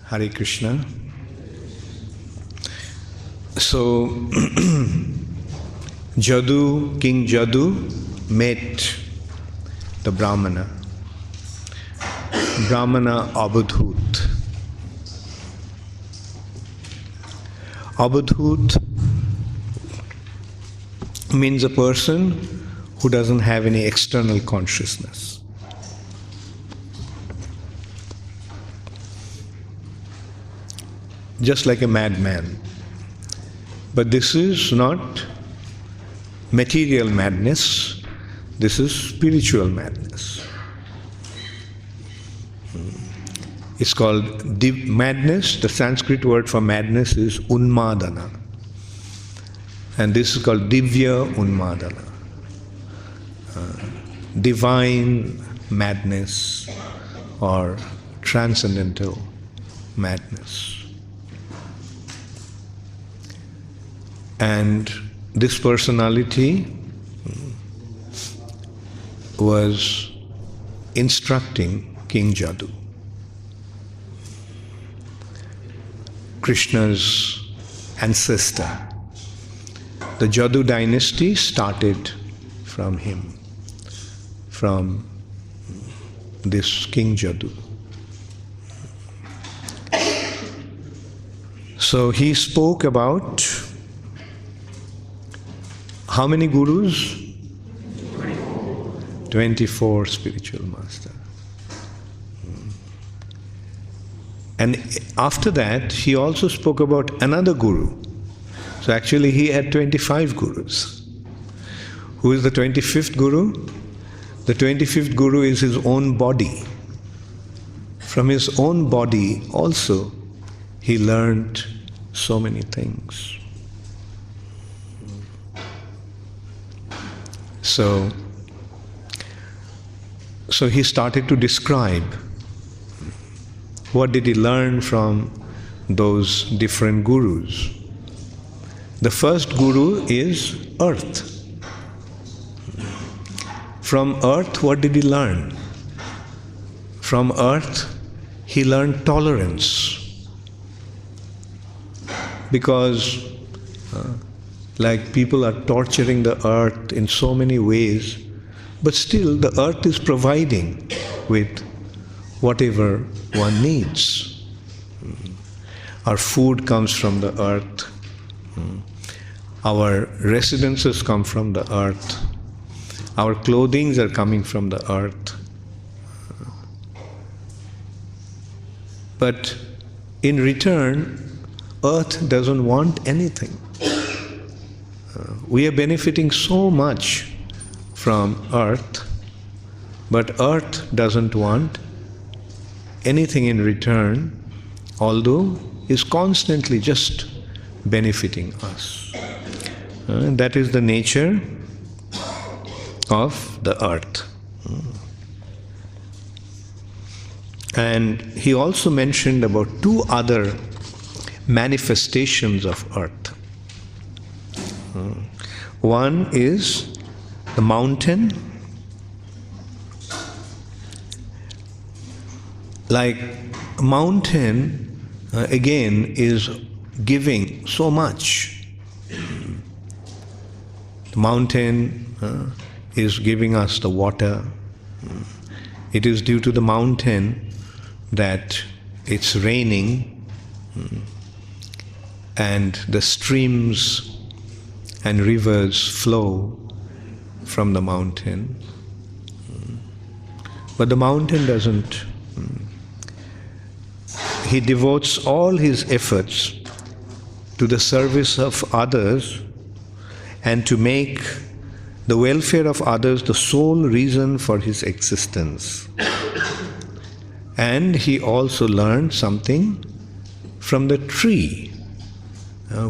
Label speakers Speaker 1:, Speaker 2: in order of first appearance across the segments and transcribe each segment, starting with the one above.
Speaker 1: Hare Krishna. So, King Jadu met the Brahmana Abudhut. Abudhut means a person who doesn't have any external consciousness. Just like a madman. But this is not material madness, this is spiritual madness. It's called madness. The Sanskrit word for madness is unmadana. And this is called divya unmadana. Divine madness or transcendental madness. And this personality was instructing King Jadu. Krishna's ancestor. The Jadu dynasty started from him, from this King Jadu. So he spoke about how many gurus? 24 spiritual masters. And after that, he also spoke about another guru. So actually he had 25 gurus. Who is the 25th guru? The 25th guru is his own body. From his own body also, he learned so many things. So he started to describe what did he learn from those different gurus. The first guru is earth. From earth, what did he learn? From earth, he learned tolerance. Because like people are torturing the earth in so many ways, but still the earth is providing with whatever one needs. Our food comes from the earth. Our residences come from the earth. Our clothings are coming from the earth. But in return, earth doesn't want anything. We are benefiting so much from earth, but earth doesn't want anything in return, although is constantly just benefiting us. That is the nature of the earth. And he also mentioned about two other manifestations of earth. One is the mountain. Like a mountain, again, is giving so much. The mountain is giving us the water. It is due to the mountain that it's raining and the streams and rivers flow from the mountain. But the mountain doesn't. He devotes all his efforts to the service of others and to make the welfare of others the sole reason for his existence. And he also learned something from the tree,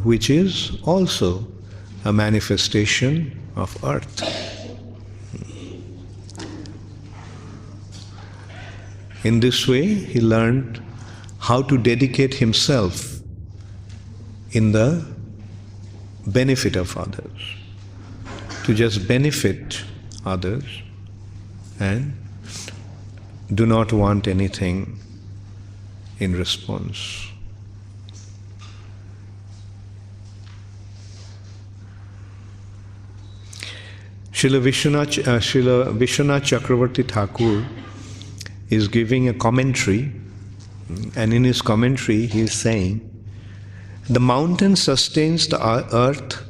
Speaker 1: which is also a manifestation of earth. In this way, he learned how to dedicate himself in the benefit of others, to just benefit others and do not want anything in response. Srila Vishwanath Chakravarti Thakur is giving a commentary, and in his commentary he is saying, the mountain sustains the earth,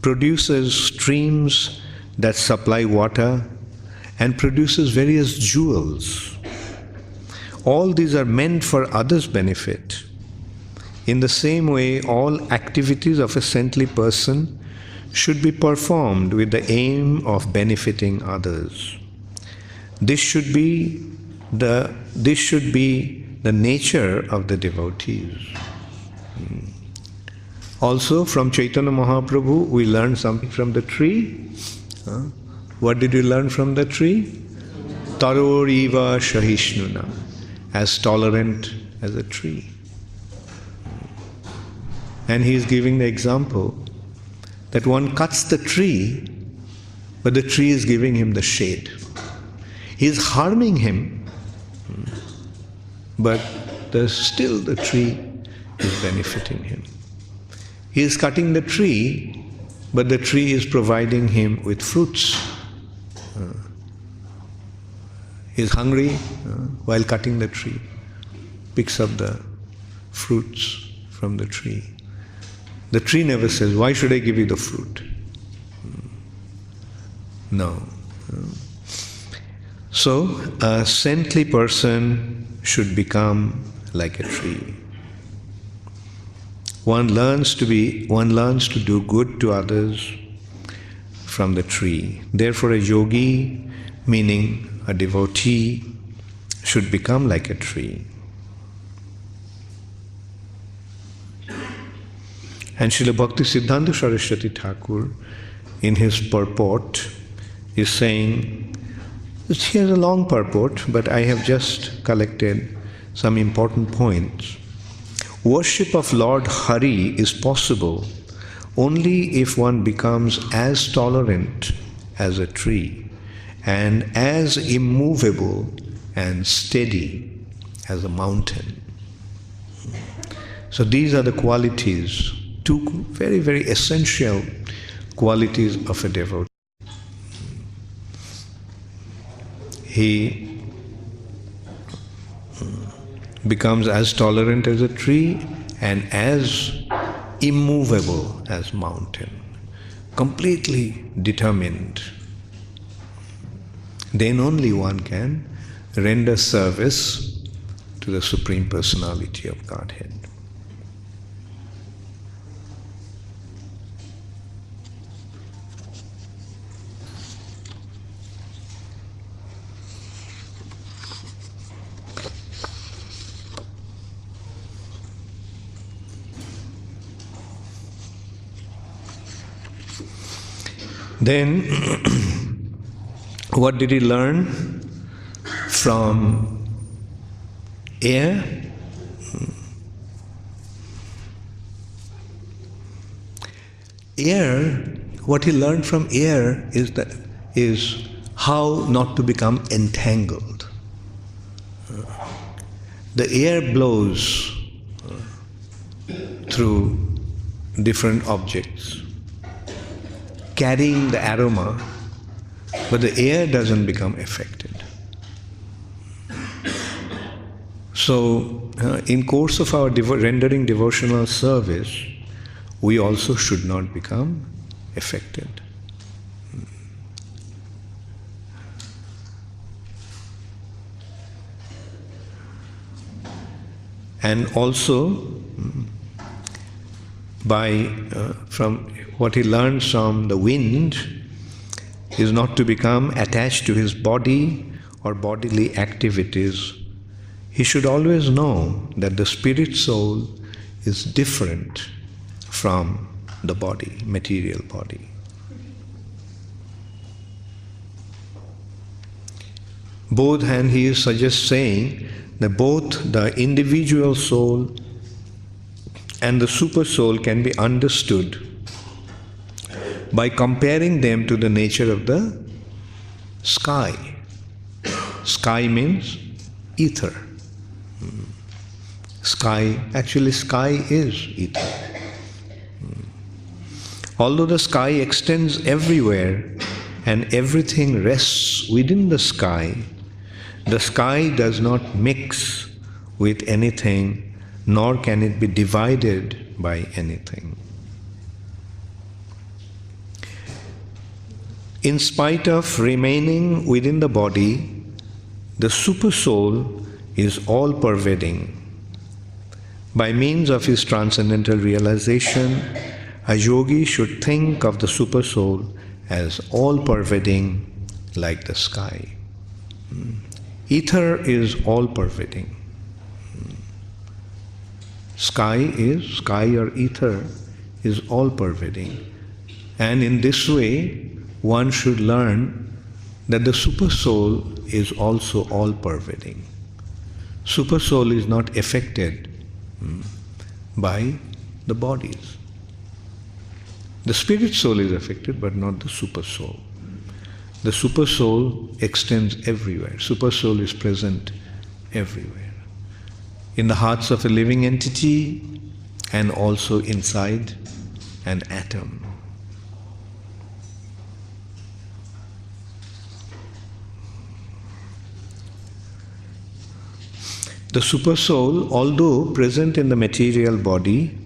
Speaker 1: produces streams that supply water, and produces various jewels. All these are meant for others' benefit. In the same way, all activities of a saintly person should be performed with the aim of benefiting others. This should be the nature of the devotees. Also, from Chaitanya Mahaprabhu, we learned something from the tree. What did you learn from the tree? Taror iva shahishnuna, as tolerant as a tree. And he is giving the example that one cuts the tree, but the tree is giving him the shade. He is harming him, but still the tree is benefiting him. He is cutting the tree, but the tree is providing him with fruits. He is hungry while cutting the tree, picks up the fruits from the tree. The tree never says, why should I give you the fruit? No. So, a saintly person should become like a tree. One learns to do good to others from the tree. Therefore, a yogi, meaning a devotee, should become like a tree. And Srila Bhakti Siddhanta Saraswati Thakur, in his purport, is saying, he has a long purport, but I have just collected some important points. Worship of Lord Hari is possible only if one becomes as tolerant as a tree and as immovable and steady as a mountain. So these are the qualities, two very, very essential qualities of a devotee. He becomes as tolerant as a tree and as immovable as mountain, completely determined. Then only one can render service to the Supreme Personality of Godhead. Then, what did he learn from air? Air, what he learned from air is how not to become entangled. The air blows through different objects, carrying the aroma, but the air doesn't become affected. So, in course of our rendering devotional service, we also should not become affected. And also, from what he learns from the wind, is not to become attached to his body or bodily activities. He should always know that the spirit soul is different from the body, material body. And he is saying that both the individual soul and the super soul can be understood by comparing them to the nature of the sky. Sky means ether. Sky, actually sky is ether. Although the sky extends everywhere and everything rests within the sky does not mix with anything, nor can it be divided by anything. In spite of remaining within the body, the Supersoul is all-pervading. By means of his transcendental realization, a yogi should think of the Supersoul as all-pervading like the sky. Ether is all-pervading. Sky or ether is all-pervading. And in this way, one should learn that the Supersoul is also all-pervading. Supersoul is not affected by the bodies. The spirit soul is affected, but not the Supersoul. The Supersoul extends everywhere. Supersoul is present everywhere. In the hearts of a living entity and also inside an atom. The Supersoul, although present in the material body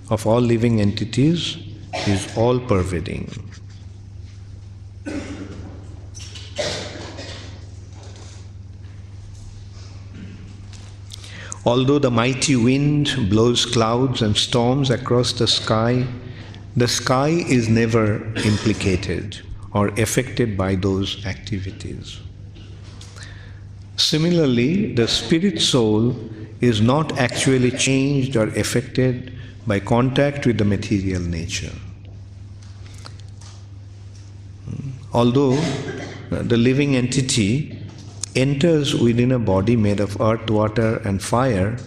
Speaker 1: of all living entities, is all-pervading. Although the mighty wind blows clouds and storms across the sky is never implicated or affected by those activities. Similarly, the spirit soul is not actually changed or affected by contact with the material nature. Although the living entity enters within a body made of earth, water and fire,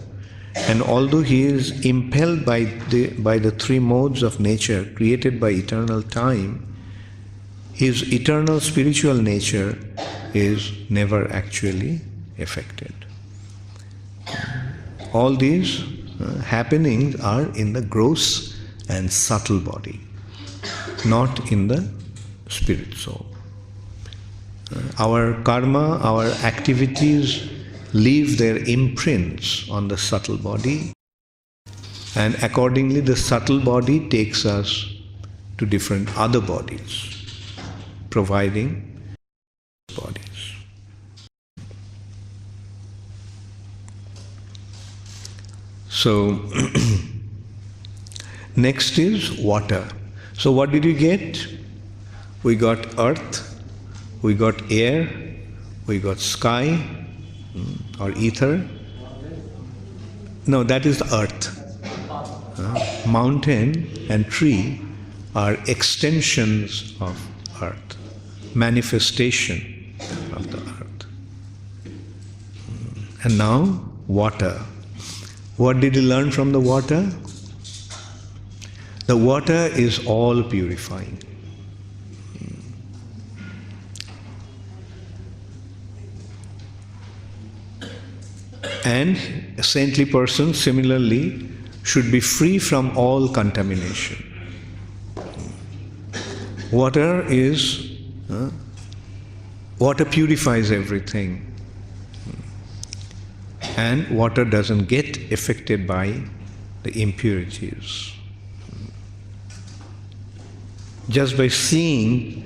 Speaker 1: and although he is impelled by the three modes of nature created by eternal time, his eternal spiritual nature is never actually affected. All these happenings are in the gross and subtle body, not in the spirit soul. Our karma, our activities leave their imprints on the subtle body, and accordingly the subtle body takes us to different other bodies, providing bodies. So, next is water. So what did we get? We got earth, we got air, we got sky or ether. No, that is the earth. Mountain and tree are extensions of earth, manifestation of the earth. And now, water. What did you learn from the water? The water is all purifying. And a saintly person similarly should be free from all contamination. Water purifies everything. And water doesn't get affected by the impurities. Just by seeing,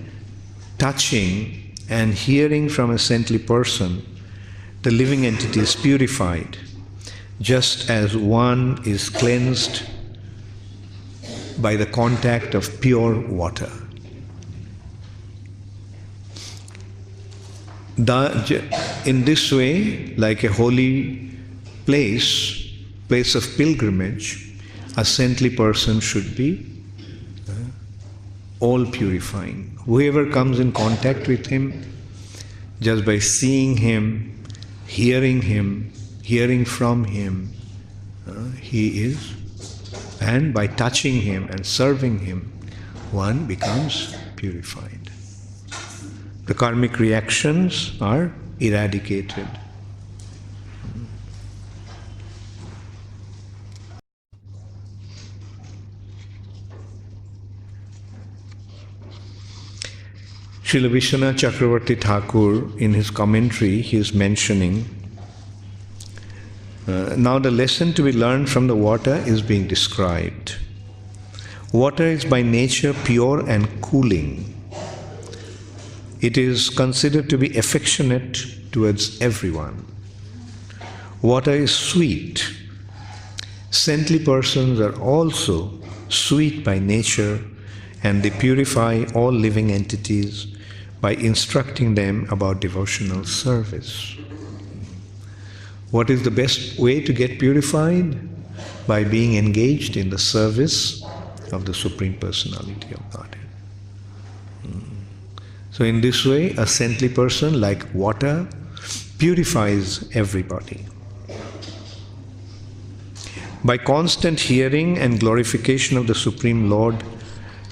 Speaker 1: touching, and hearing from a saintly person, the living entity is purified, just as one is cleansed by the contact of pure water. In this way, like a holy place of pilgrimage, a saintly person should be all purifying. Whoever comes in contact with him, just by seeing him, hearing from him, he is, and by touching him and serving him, one becomes purified. The karmic reactions are eradicated. Srila Vishwanath Chakravarti Thakur, in his commentary, he is mentioning, now the lesson to be learned from the water is being described. Water is by nature pure and cooling. It is considered to be affectionate towards everyone. Water is sweet. Saintly persons are also sweet by nature, and they purify all living entities by instructing them about devotional service. What is the best way to get purified? By being engaged in the service of the Supreme Personality of Godhead. So in this way, a saintly person, like water, purifies everybody. By constant hearing and glorification of the Supreme Lord,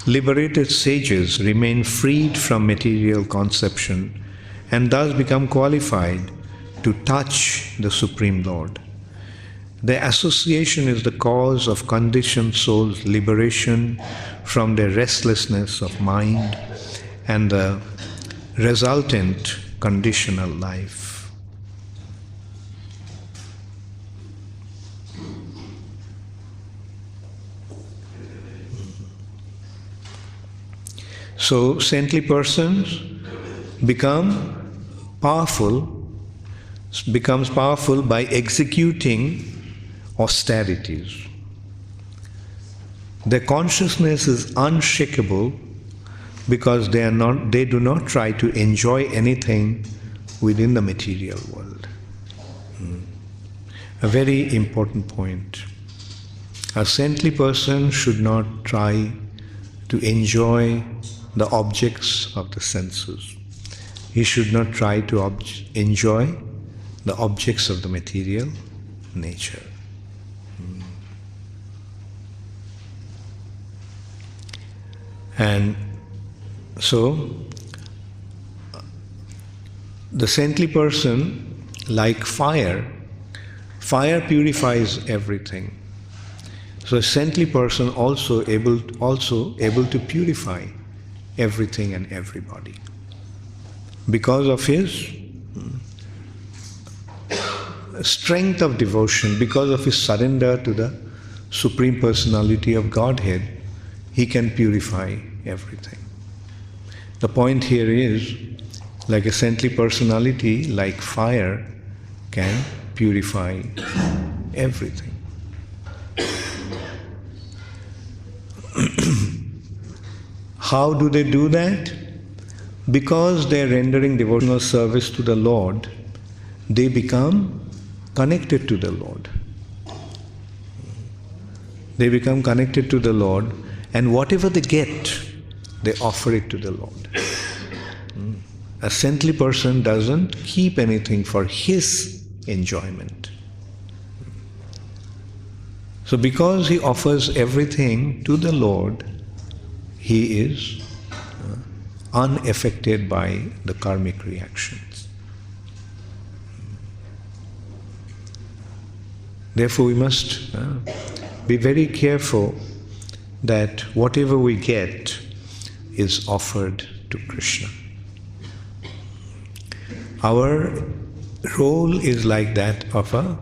Speaker 1: liberated sages remain freed from material conception and thus become qualified to touch the Supreme Lord. Their association is the cause of conditioned souls' liberation from their restlessness of mind and the resultant conditional life. So, saintly persons becomes powerful by executing austerities. Their consciousness is unshakable because they do not try to enjoy anything within the material world. A very important point. A saintly person should not try to enjoy the objects of the senses. He should not try to enjoy the objects of the material nature. And so, the saintly person, like fire purifies everything. So a saintly person also able to purify everything and everybody because of his strength of devotion, because of his surrender to the Supreme Personality of Godhead. He can purify everything. The point here is, like a saintly personality, like fire, can purify everything. How do they do that? Because they are rendering devotional service to the Lord, they become connected to the Lord. They become connected to the Lord, and whatever they get, they offer it to the Lord. A saintly person doesn't keep anything for his enjoyment. So because he offers everything to the Lord, he is unaffected by the karmic reactions. Therefore we must be very careful that whatever we get is offered to Krishna. Our role is like that of a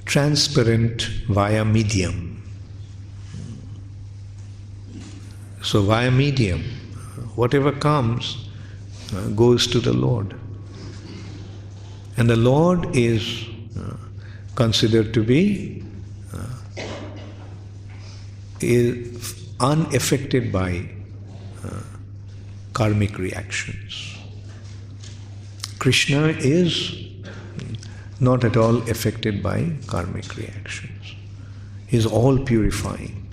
Speaker 1: transparent via medium. So via medium, whatever comes goes to the Lord. And the Lord is considered to be unaffected by karmic reactions. Krishna is not at all affected by karmic reactions. He is all purifying.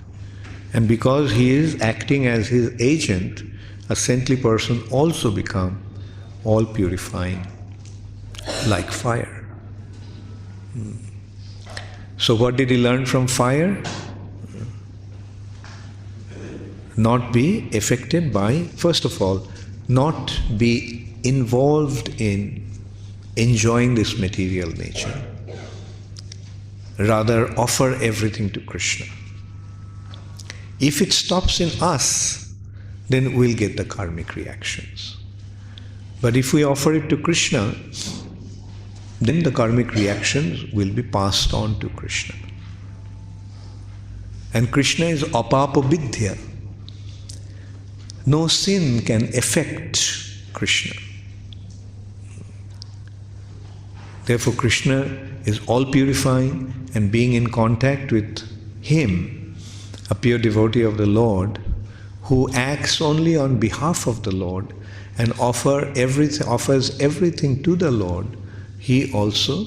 Speaker 1: And because he is acting as his agent, a saintly person also becomes all purifying, like fire. So what did he learn from fire? Not be affected by, first of all, not be involved in enjoying this material nature. Rather, offer everything to Krishna. If it stops in us, then we'll get the karmic reactions. But if we offer it to Krishna, then the karmic reactions will be passed on to Krishna. And Krishna is apapabidhya. No sin can affect Krishna. Therefore, Krishna is all purifying, and being in contact with Him, a pure devotee of the Lord, who acts only on behalf of the Lord and offers everything to the Lord, he also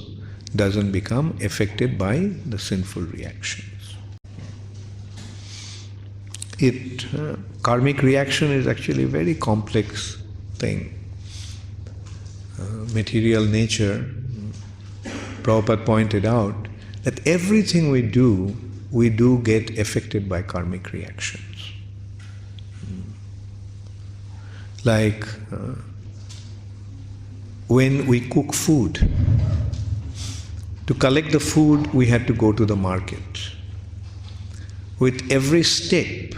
Speaker 1: doesn't become affected by the sinful reactions. Karmic reaction is actually a very complex thing. Material nature, Prabhupada pointed out that everything we do get affected by karmic reactions. Like when we cook food, to collect the food we had to go to the market. With every step,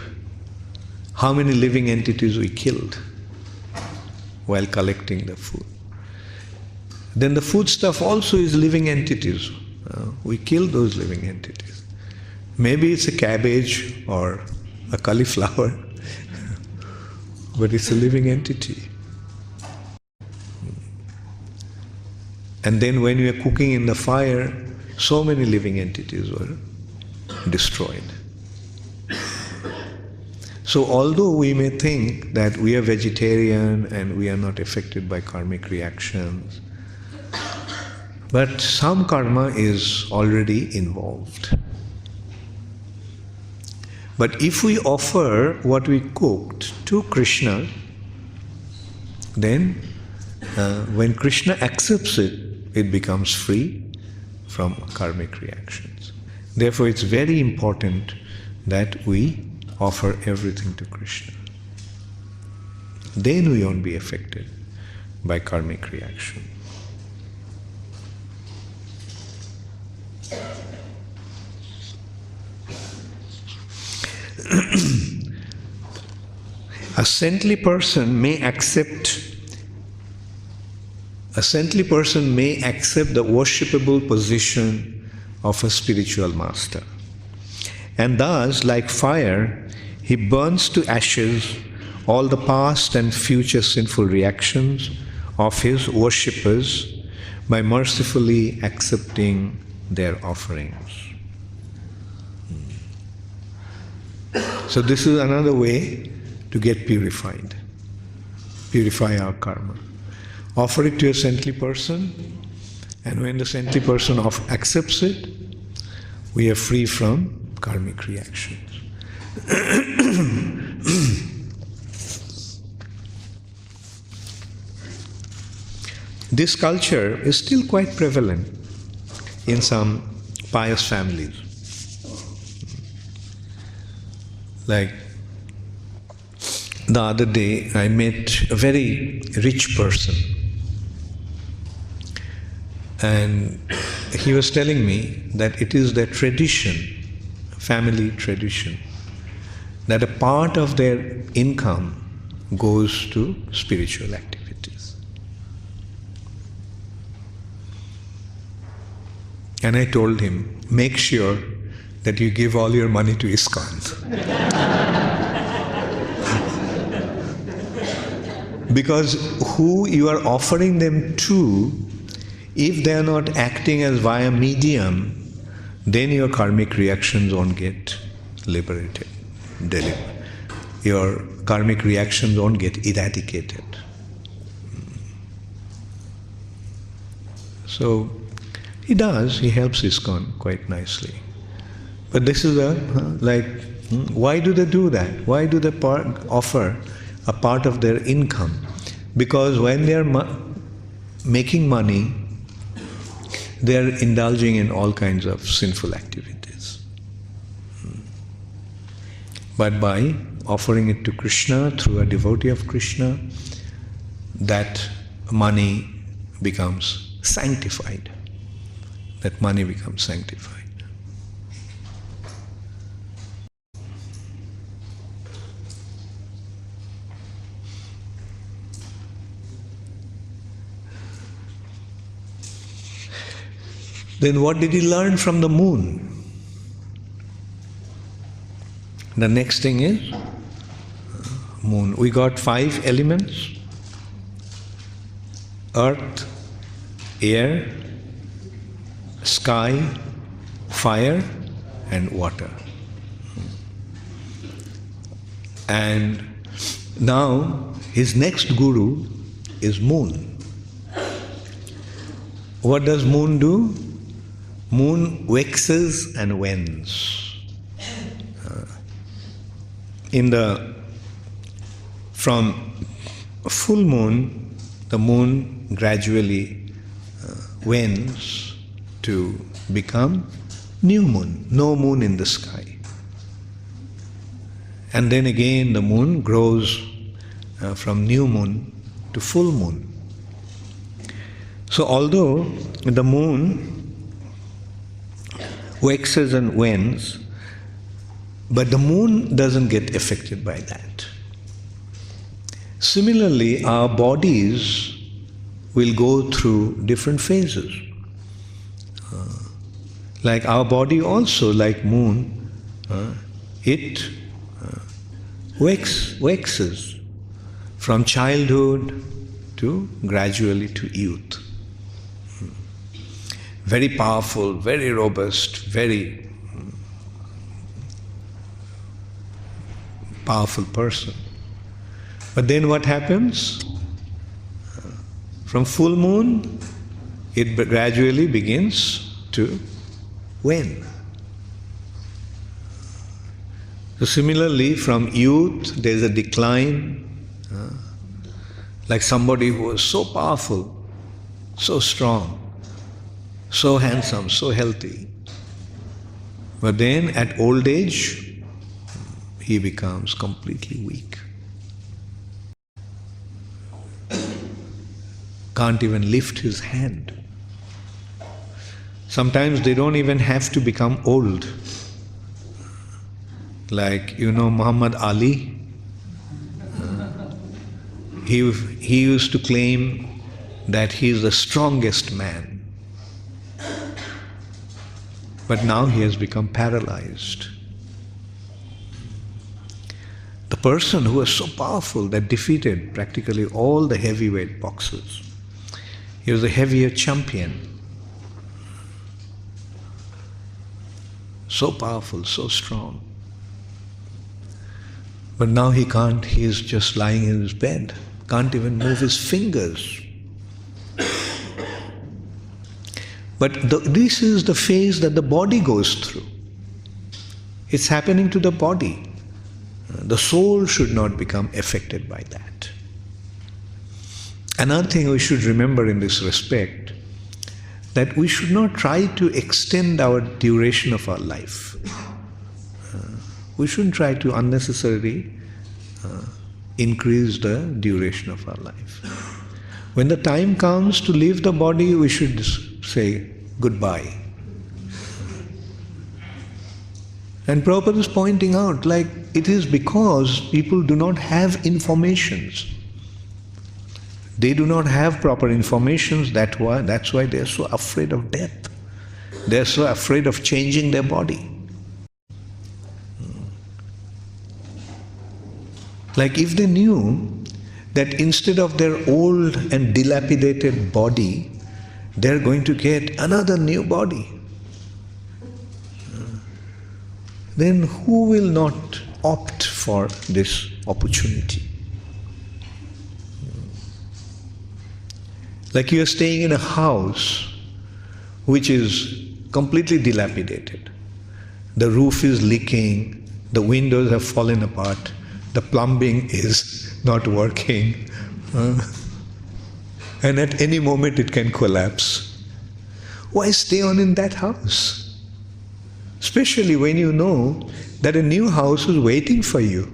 Speaker 1: how many living entities we killed while collecting the food. Then the food stuff also is living entities. We kill those living entities. Maybe it's a cabbage or a cauliflower, but it's a living entity. And then when we are cooking in the fire, so many living entities were destroyed. So although we may think that we are vegetarian and we are not affected by karmic reactions, but some karma is already involved. But if we offer what we cooked to Krishna, then when Krishna accepts it, it becomes free from karmic reactions. Therefore, it's very important that we offer everything to Krishna. Then we won't be affected by karmic reaction. A saintly person may accept the worshipable position of a spiritual master. And thus, like fire, he burns to ashes all the past and future sinful reactions of his worshippers by mercifully accepting their offerings. So this is another way to get purified, purify our karma. Offer it to a saintly person, and when the saintly person accepts it, we are free from karmic reactions. This culture is still quite prevalent in some pious families. Like the other day, I met a very rich person, and he was telling me that it is their tradition, family tradition, that a part of their income goes to spiritual activities. And I told him, make sure that you give all your money to ISKCON. Because who you are offering them to, if they are not acting as via medium, then your karmic reactions won't get liberated, delivered. Your karmic reactions won't get eradicated. So he does, he helps ISKCON quite nicely. But this is why do they do that? Why do they offer a part of their income? Because when they are making money, they are indulging in all kinds of sinful activities. But by offering it to Krishna through a devotee of Krishna, that money becomes sanctified. That money becomes sanctified. Then what did he learn from the moon? The next thing is moon. We got 5 elements: earth, air, sky, fire, and water. And now his next guru is moon. What does moon do? Moon waxes and wanes. From full moon, the moon gradually wanes to become new moon, no moon in the sky. And then again the moon grows from new moon to full moon. So although the moon waxes and wanes, but the moon doesn't get affected by that. Similarly, our bodies will go through different phases. Like our body also, like moon, it waxes from childhood to gradually to youth. Very powerful, very robust, very powerful person. But then what happens? From full moon, it gradually begins to wane. So similarly, from youth, there is a decline. Like somebody who was so powerful, so strong, so handsome, so healthy. But then at old age, he becomes completely weak. Can't even lift his hand. Sometimes they don't even have to become old. Like, Muhammad Ali. He used to claim that he is the strongest man. But now he has become paralyzed. The person who was so powerful that defeated practically all the heavyweight boxers. He was a heavier champion. So powerful, so strong. But now he can't, he is just lying in his bed. Can't even move his fingers. But this is the phase that the body goes through. It's happening to the body. The soul should not become affected by that. Another thing we should remember in this respect, that we should not try to extend our duration of our life. We shouldn't try to unnecessarily increase the duration of our life. When the time comes to leave the body, we should say goodbye. And Prabhupada is pointing out, like, it is because people do not have informations. They do not have proper informations, that's why they are so afraid of death. They are so afraid of changing their body. Like if they knew that instead of their old and dilapidated body, they are going to get another new body, then who will not opt for this opportunity? Like you are staying in a house which is completely dilapidated. The roof is leaking, the windows have fallen apart, the plumbing is not working, and at any moment it can collapse. Why stay on in that house? Especially when you know that a new house is waiting for you.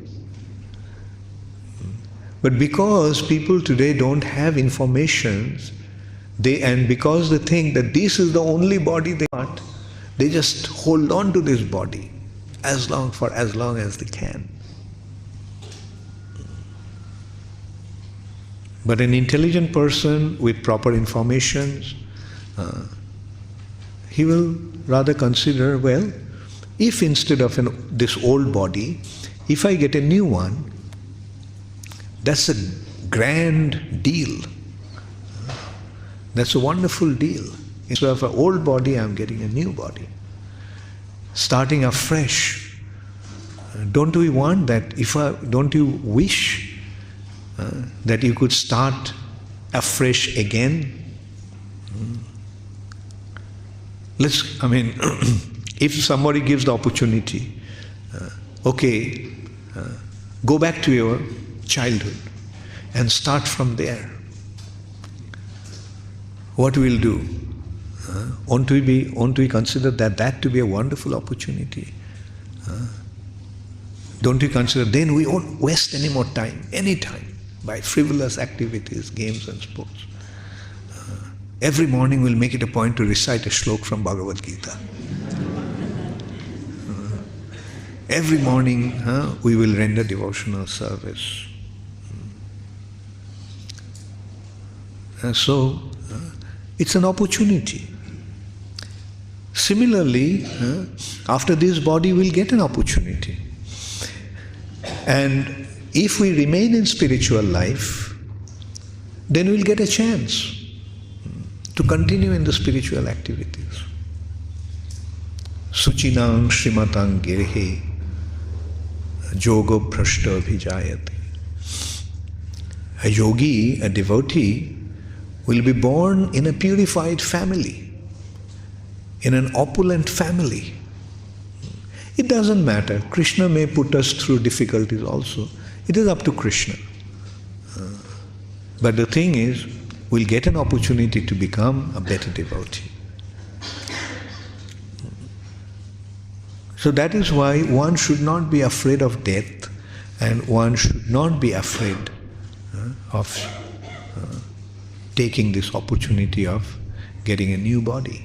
Speaker 1: But because people today don't have information, and because they think that this is the only body they want, they just hold on to this body as long as they can. But an intelligent person with proper information, he will rather consider, well, if instead of this old body, if I get a new one, that's a grand deal. That's a wonderful deal. Instead of an old body, I'm getting a new body. Starting afresh. Don't we want that? Don't you wish that you could start afresh again? If somebody gives the opportunity, go back to your childhood and start from there. What we'll do? Won't we consider that to be a wonderful opportunity? Don't we consider then we won't waste any more time, any time, by frivolous activities, games and sports. Every morning we'll make it a point to recite a shlok from Bhagavad Gita. Every morning we will render devotional service. So it's an opportunity. Similarly, after this body we'll get an opportunity. And if we remain in spiritual life, then we'll get a chance to continue in the spiritual activities. Suchinang Srimatang Girhe Jogo Prashta Vijayate. A yogi, a devotee, will be born in a purified family, in an opulent family. It doesn't matter. Krishna may put us through difficulties also. It is up to Krishna. But the thing is, we'll get an opportunity to become a better devotee. So that is why one should not be afraid of death, and one should not be afraid of taking this opportunity of getting a new body.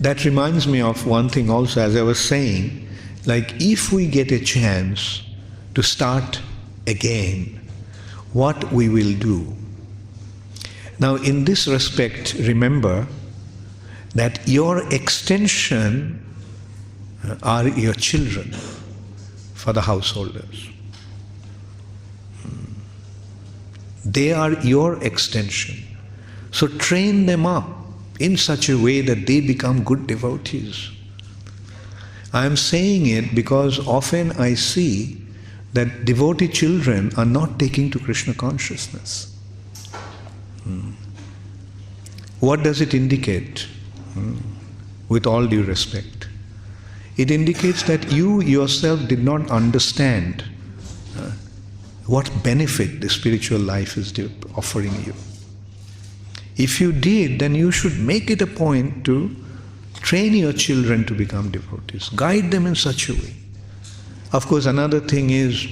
Speaker 1: That reminds me of one thing also, as I was saying, like if we get a chance to start again, what we will do. Now in this respect, remember that your extension are your children for the householders. They are your extension. So train them up in such a way that they become good devotees. I am saying it because often I see that devotee children are not taking to Krishna consciousness. What does it indicate? With all due respect, it indicates that you yourself did not understand what benefit the spiritual life is offering you. If you did, then you should make it a point to train your children to become devotees. Guide them in such a way. Of course, another thing is,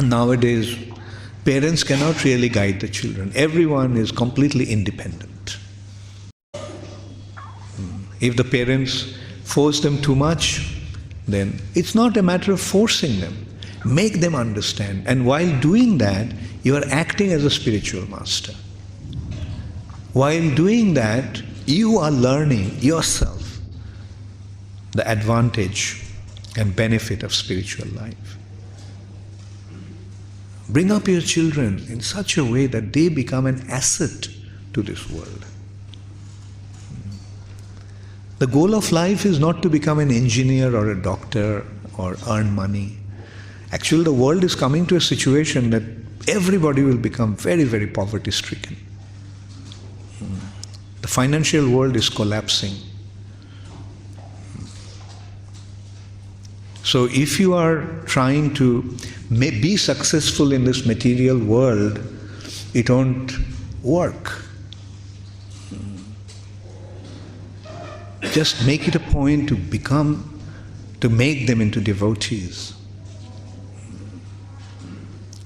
Speaker 1: nowadays, parents cannot really guide the children. Everyone is completely independent. If the parents force them too much, then it's not a matter of forcing them. Make them understand. And while doing that, you are acting as a spiritual master. While doing that, you are learning yourself the advantage and benefit of spiritual life. Bring up your children in such a way that they become an asset to this world. The goal of life is not to become an engineer or a doctor or earn money. Actually, the world is coming to a situation that everybody will become very, very poverty-stricken. The financial world is collapsing. So if you are trying to be successful in this material world, it won't work. Just make it a point to make them into devotees.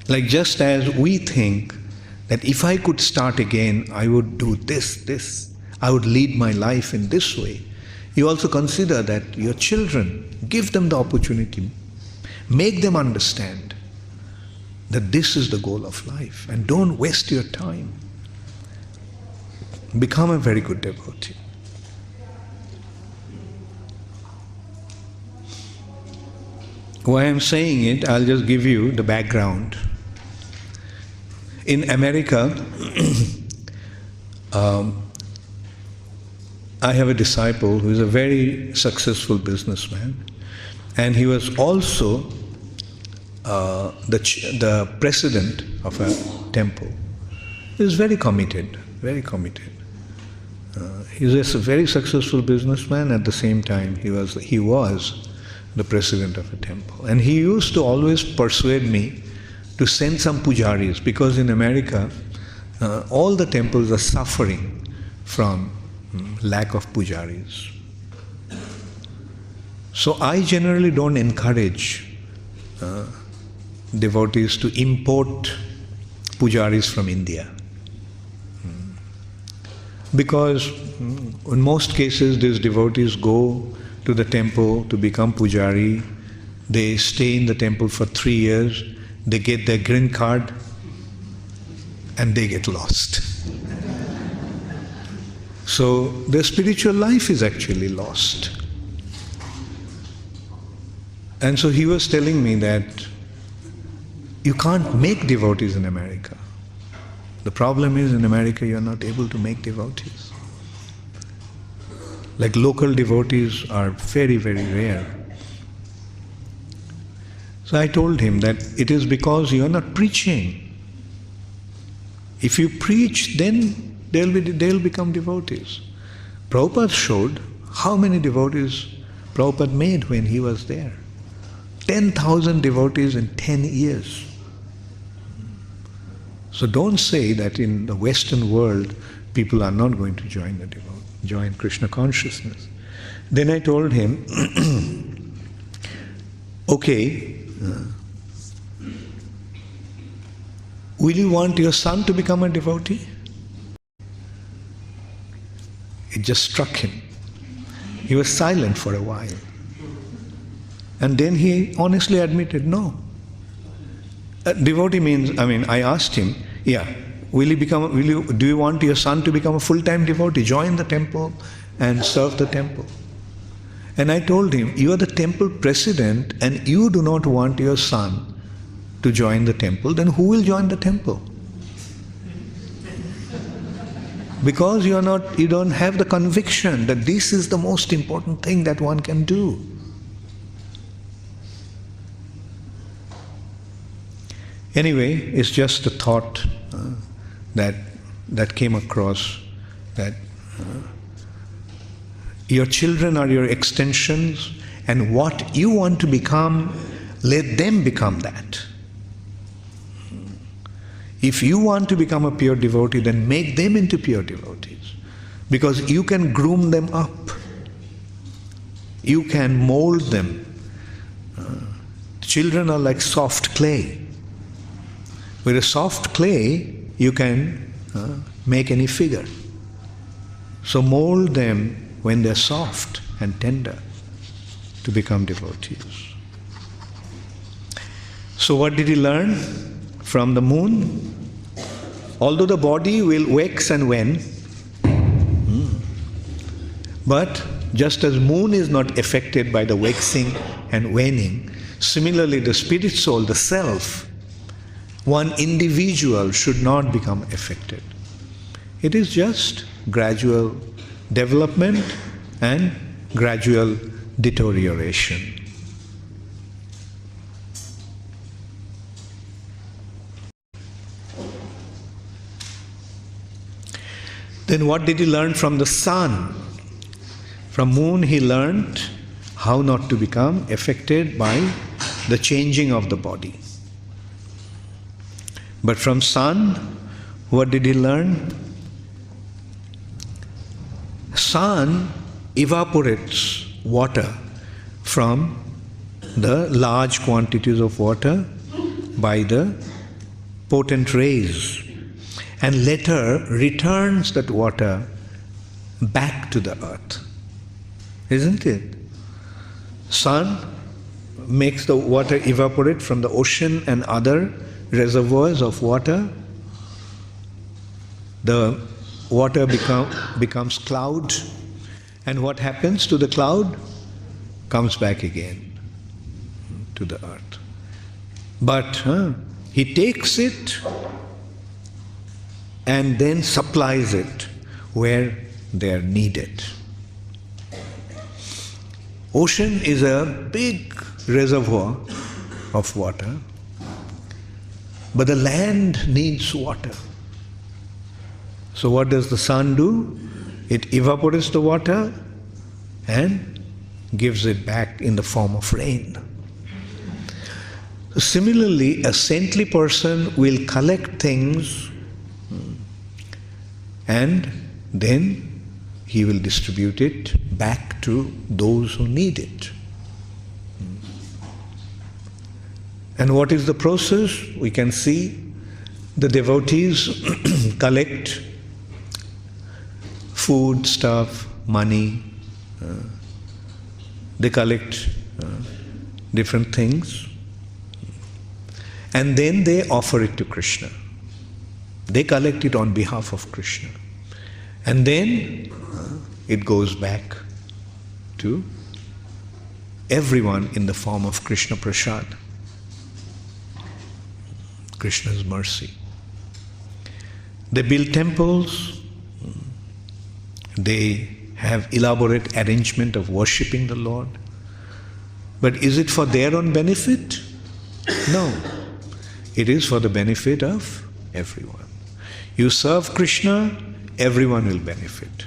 Speaker 1: Like just as we think that if I could start again, I would do this, I would lead my life in this way. You also consider that your children, give them the opportunity, make them understand that this is the goal of life, and don't waste your time. become a very good devotee. Why I'm saying it, I'll just give you the background. In America, I have a disciple who is a very successful businessman, and he was also the president of a temple. He was very committed, very committed. He was a very successful businessman. At the same time, he was the president of a temple. And he used to always persuade me to send some pujaris, because in America, all the temples are suffering from lack of pujaris. So I generally don't encourage devotees to import pujaris from India. Because in most cases these devotees go to the temple to become pujari, they stay in the temple for 3 years, they get their green card and they get lost. So their spiritual life is actually lost. And so he was telling me that you can't make devotees in America. The problem is in America you are not able to make devotees. Like local devotees are very, very rare. So I told him that it is because you are not preaching. If you preach, then they'll become devotees. Prabhupada showed how many devotees Prabhupada made when he was there. 10,000 devotees in 10 years. So don't say that in the Western world people are not going to join Krishna consciousness. Then I told him, okay, will you want your son to become a devotee? It just struck him. He was silent for a while. And then he honestly admitted, no. Devotee means, I asked him, do you want your son to become a full-time devotee? Join the temple and serve the temple. And I told him, you are the temple president and you do not want your son to join the temple, then who will join the temple? Because you don't have the conviction that this is the most important thing that one can do. Anyway, it's just a thought that came across, that your children are your extensions, and what you want to become, let them become that. If you want to become a pure devotee, then make them into pure devotees, because you can groom them up. You can mold them. Children are like soft clay. With a soft clay, you can make any figure. So mold them when they're soft and tender to become devotees. So what did he learn from the moon? Although the body will wax and wane, but just as moon is not affected by the waxing and waning, similarly the spirit soul, the self, one individual should not become affected. It is just gradual development and gradual deterioration. Then what did he learn from the sun? From moon he learned how not to become affected by the changing of the body. But from sun, what did he learn? Sun evaporates water from the large quantities of water by the potent rays, and later returns that water back to the earth. Isn't it? Sun makes the water evaporate from the ocean and other reservoirs of water. The water becomes cloud, and what happens to the cloud? Comes back again to the earth. But he takes it and then supplies it where they are needed. Ocean is a big reservoir of water, but the land needs water. So what does the sun do? It evaporates the water and gives it back in the form of rain. Similarly, a saintly person will collect things and then he will distribute it back to those who need it. And what is the process? We can see the devotees collect food, stuff, money, they collect different things, and then they offer it to Krishna. They collect it on behalf of Krishna. And then it goes back to everyone in the form of Krishna Prasad, Krishna's mercy. They build temples, they have elaborate arrangement of worshipping the Lord. But is it for their own benefit? No. It is for the benefit of everyone. You serve Krishna, everyone will benefit.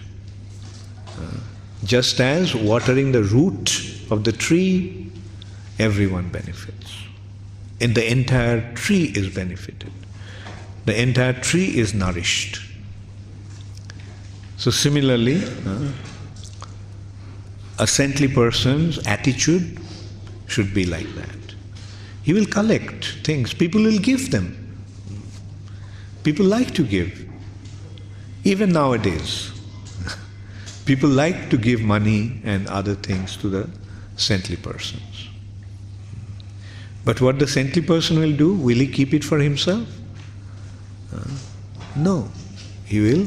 Speaker 1: Just as watering the root of the tree, everyone benefits. And the entire tree is benefited. The entire tree is nourished. So similarly, a saintly person's attitude should be like that. He will collect things, people will give them. People like to give. Even nowadays, people like to give money and other things to the saintly persons. But what the saintly person will do, will he keep it for himself? No. He will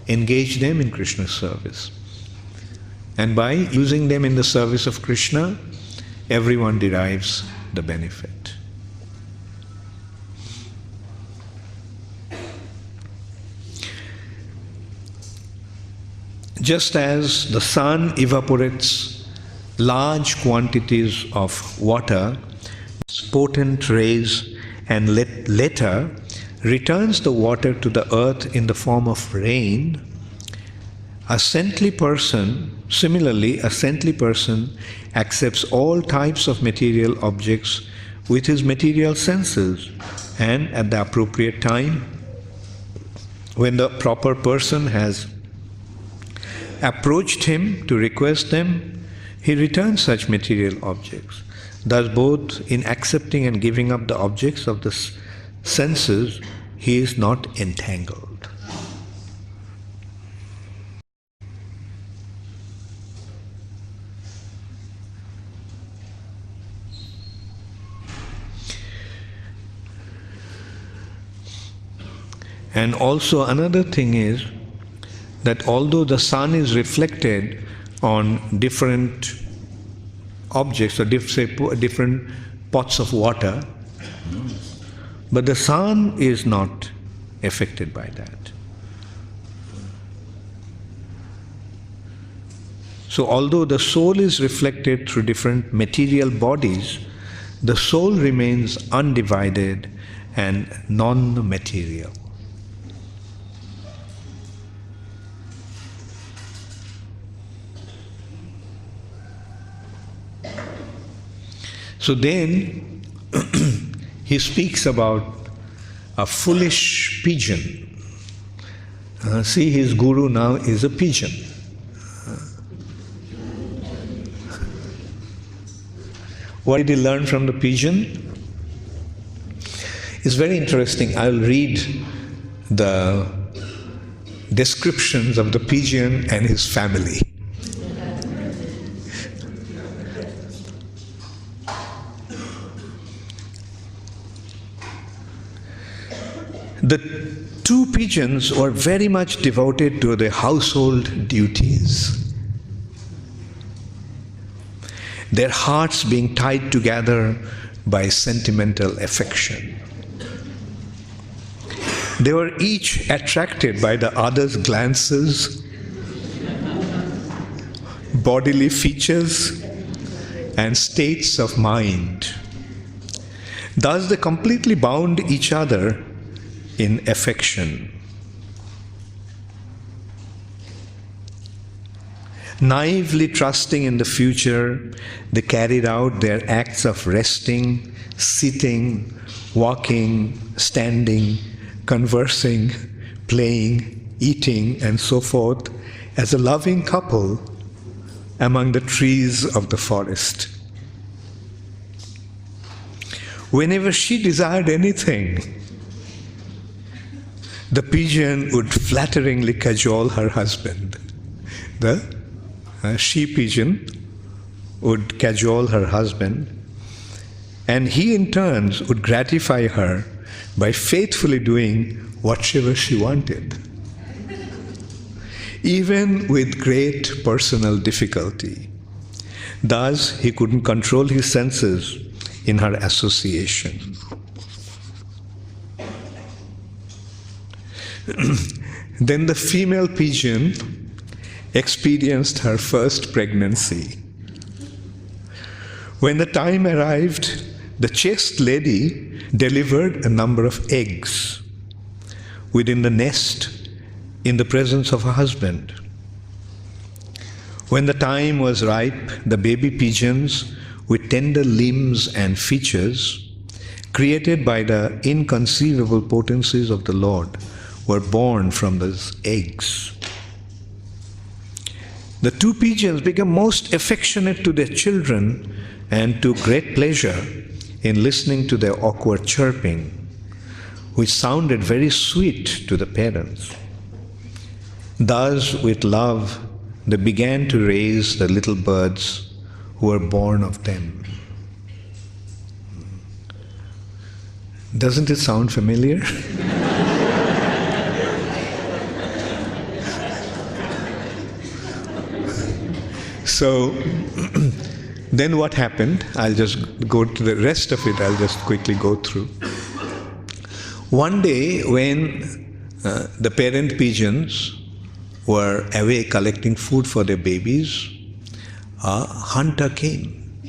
Speaker 1: engage them in Krishna's service. And by using them in the service of Krishna, everyone derives the benefit. Just as the sun evaporates large quantities of water, potent rays, and later returns the water to the earth in the form of rain, a saintly person, similarly, a saintly person accepts all types of material objects with his material senses, and at the appropriate time, when the proper person has approached him to request them, he returns such material objects. Thus, both in accepting and giving up the objects of the senses, he is not entangled. And also another thing is that although the sun is reflected on different objects or different pots of water, but the sun is not affected by that. So although the soul is reflected through different material bodies, the soul remains undivided and non-material. So then he speaks about a foolish pigeon. See, his guru now is a pigeon. What did he learn from the pigeon? It's very interesting. I'll read the descriptions of the pigeon and his family. two pigeons were very much devoted to their household duties, their hearts being tied together by sentimental affection. They were each attracted by the other's glances, bodily features, and states of mind. Thus they completely bound each other in affection. Naively trusting in the future, they carried out their acts of resting, sitting, walking, standing, conversing, playing, eating, and so forth as a loving couple among the trees of the forest. Whenever she desired anything, the pigeon would flatteringly cajole her husband. The she-pigeon would cajole her husband, and he in turn would gratify her by faithfully doing whatever she wanted, even with great personal difficulty. Thus, he couldn't control his senses in her association. Then the female pigeon experienced her first pregnancy. When the time arrived, the chaste lady delivered a number of eggs within the nest in the presence of her husband. When the time was ripe, the baby pigeons with tender limbs and features, created by the inconceivable potencies of the Lord, were born from those eggs. The two pigeons became most affectionate to their children and took great pleasure in listening to their awkward chirping, which sounded very sweet to the parents. Thus, with love, they began to raise the little birds who were born of them. Doesn't it sound familiar? So, then what happened? I'll just go to the rest of it, I'll just quickly go through. One day when the parent pigeons were away collecting food for their babies, a hunter came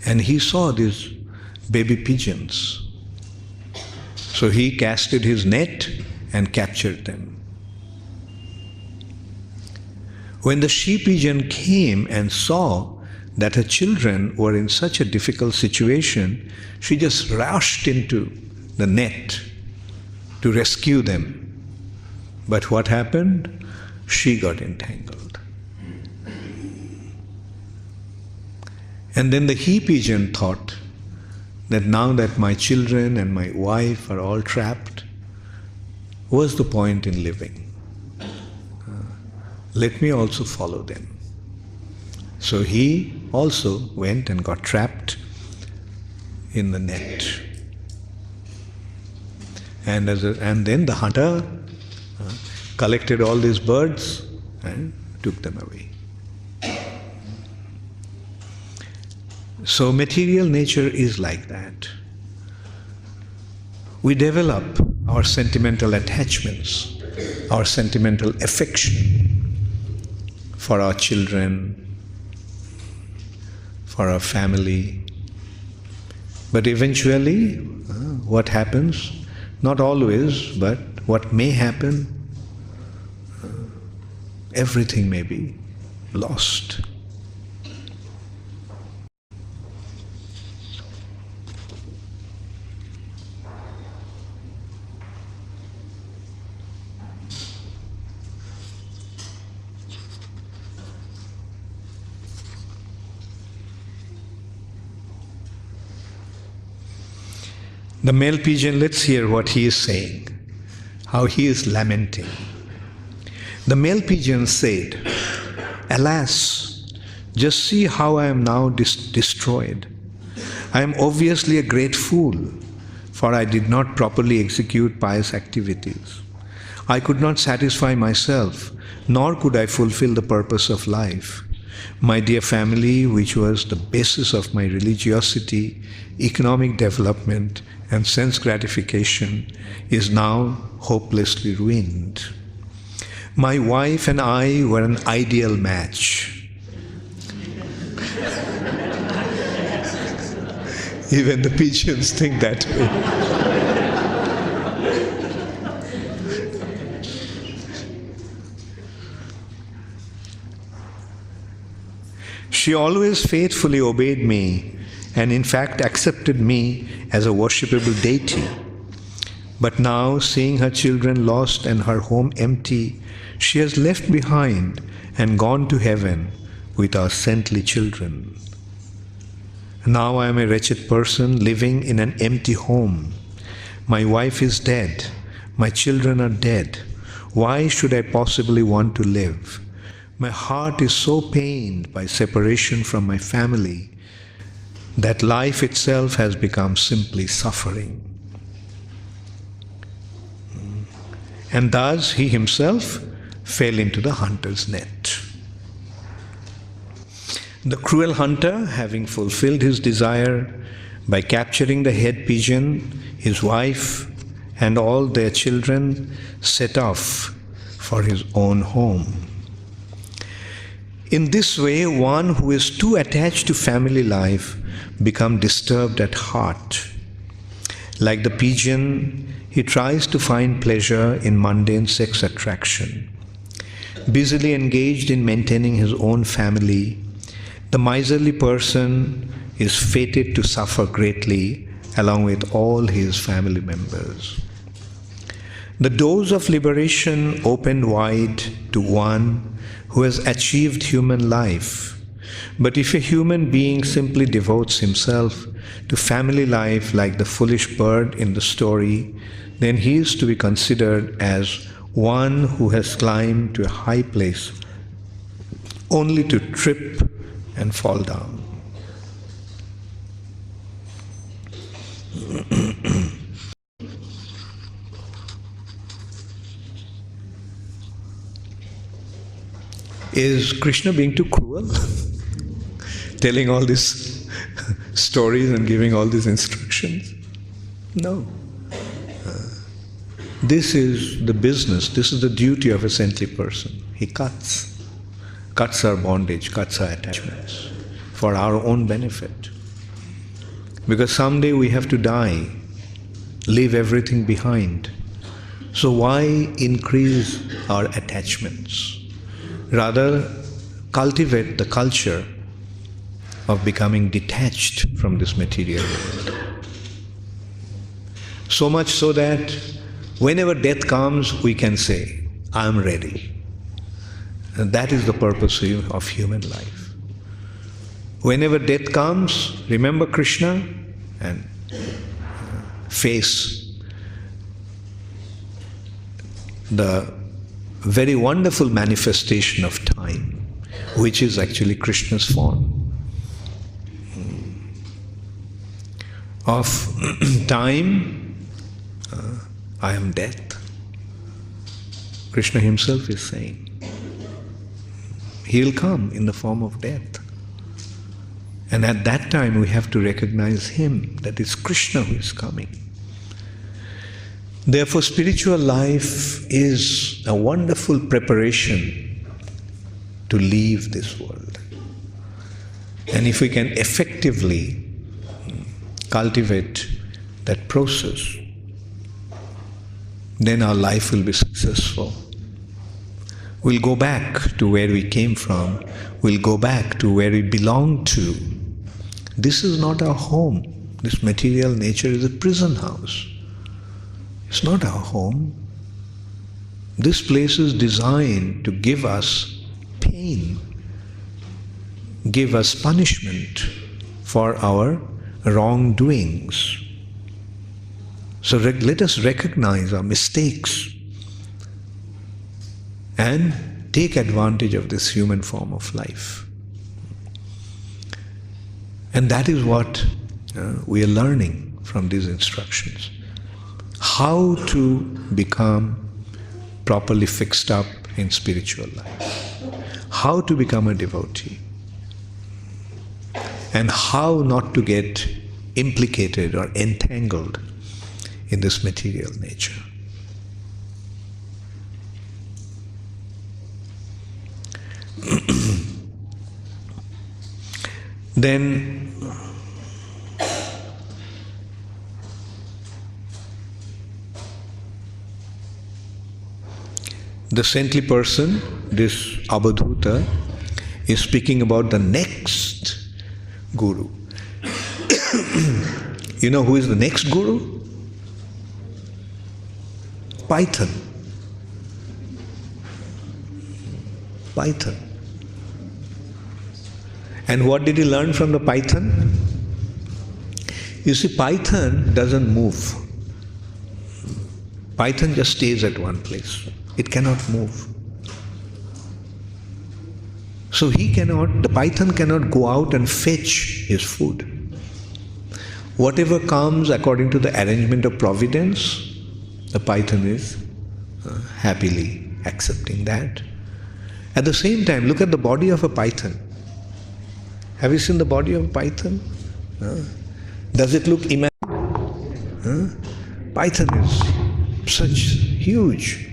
Speaker 1: and he saw these baby pigeons. So he casted his net and captured them. When the she-pigeon came and saw that her children were in such a difficult situation, she just rushed into the net to rescue them. But what happened? She got entangled. And then the he-pigeon thought that now that my children and my wife are all trapped, what's the point in living? Let me also follow them. So he also went and got trapped in the net. And then the hunter collected all these birds and took them away. So material nature is like that. We develop our sentimental attachments, our sentimental affection for our children, for our family. But eventually, what happens? Not always, but what may happen, everything may be lost. The male pigeon, let's hear what he is saying, how he is lamenting. The male pigeon said, "Alas, just see how I am now destroyed. I am obviously a great fool, for I did not properly execute pious activities. I could not satisfy myself, nor could I fulfill the purpose of life. My dear family, which was the basis of my religiosity, economic development, and sense gratification, is now hopelessly ruined. My wife and I were an ideal match. Even the pigeons think that way. She always faithfully obeyed me and in fact accepted me as a worshipable deity. But now, seeing her children lost and her home empty, she has left behind and gone to heaven with our saintly children. Now I am a wretched person living in an empty home. My wife is dead. My children are dead. Why should I possibly want to live? My heart is so pained by separation from my family that life itself has become simply suffering. And thus he himself fell into the hunter's net. The cruel hunter, having fulfilled his desire by capturing the head pigeon, his wife, and all their children, set off for his own home. In this way, one who is too attached to family life becomes disturbed at heart. Like the pigeon, he tries to find pleasure in mundane sex attraction. Busily engaged in maintaining his own family, the miserly person is fated to suffer greatly along with all his family members. The doors of liberation open wide to one who has achieved human life. But if a human being simply devotes himself to family life like the foolish bird in the story, then he is to be considered as one who has climbed to a high place only to trip and fall down. Is Krishna being too cruel? Telling all these stories and giving all these instructions? No. This is the business, this is the duty of a saintly person. He cuts our bondage, cuts our attachments for our own benefit. Because someday we have to die, leave everything behind. So why increase our attachments? Rather, cultivate the culture of becoming detached from this material world. So much so that whenever death comes, we can say, I am ready. And that is the purpose of human life. Whenever death comes, remember Krishna and face the very wonderful manifestation of time, which is actually Krishna's form. Of time, I am death. Krishna himself is saying. He will come in the form of death. And at that time we have to recognize him, that it's Krishna who is coming. Therefore, spiritual life is a wonderful preparation to leave this world. And if we can effectively cultivate that process, then our life will be successful. We'll go back to where we came from. We'll go back to where we belong to. This is not our home. This material nature is a prison house. It's not our home. This place is designed to give us pain, give us punishment for our wrongdoings. So let us recognize our mistakes and take advantage of this human form of life. And that is what we are learning from these instructions. How to become properly fixed up in spiritual life. How to become a devotee. And how not to get implicated or entangled in this material nature. Then the saintly person, this Abadhuta, is speaking about the next guru. You know who is the next guru? Python. Python. And what did he learn from the python? You see, python doesn't move. Python just stays at one place. It cannot move. So the python cannot go out and fetch his food. Whatever comes according to the arrangement of providence, the python is happily accepting that. At the same time, look at the body of a python. Have you seen the body of a python? Does it look immense? Python is such huge.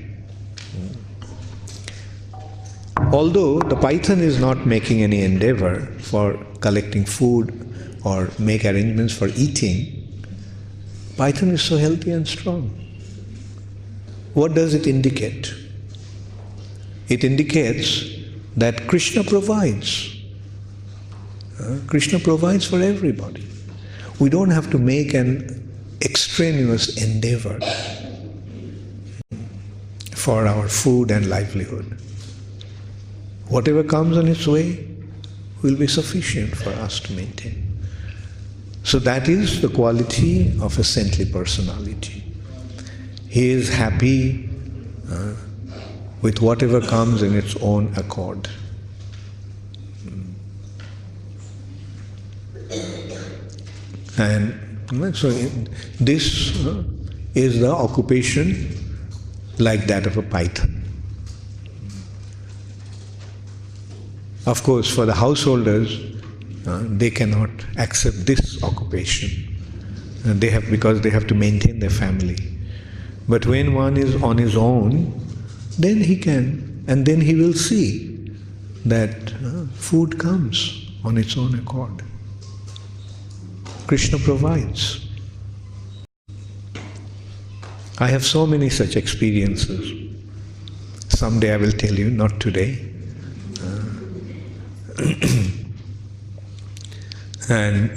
Speaker 1: Although the python is not making any endeavor for collecting food or make arrangements for eating, python is so healthy and strong. What does it indicate? It indicates that Krishna provides. Krishna provides for everybody. We don't have to make an extraneous endeavor for our food and livelihood. Whatever comes on its way will be sufficient for us to maintain. So that is the quality of a saintly personality. He is happy with whatever comes in its own accord. And so this is the occupation like that of a python. Of course, for the householders, they cannot accept this occupation. Because they have to maintain their family. But when one is on his own, then he can, and then he will see that food comes on its own accord. Krishna provides. I have so many such experiences. Someday I will tell you, not today. And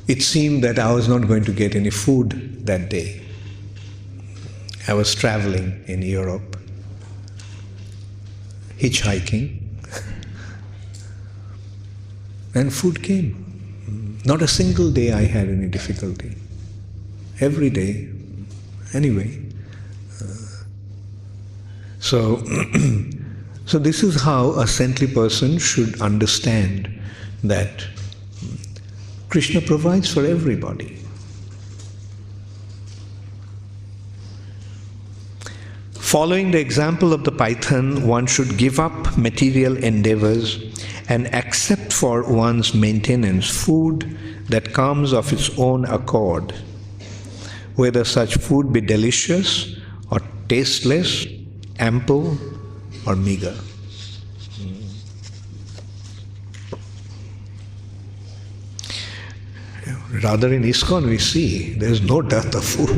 Speaker 1: it seemed that I was not going to get any food that day. I was traveling in Europe, hitchhiking, and food came. Not a single day I had any difficulty. Every day, anyway. So this is how a saintly person should understand that Krishna provides for everybody. Following the example of the python, one should give up material endeavors and accept for one's maintenance food that comes of its own accord, whether such food be delicious or tasteless, ample or meager. Rather in ISKCON we see there is no dearth of food.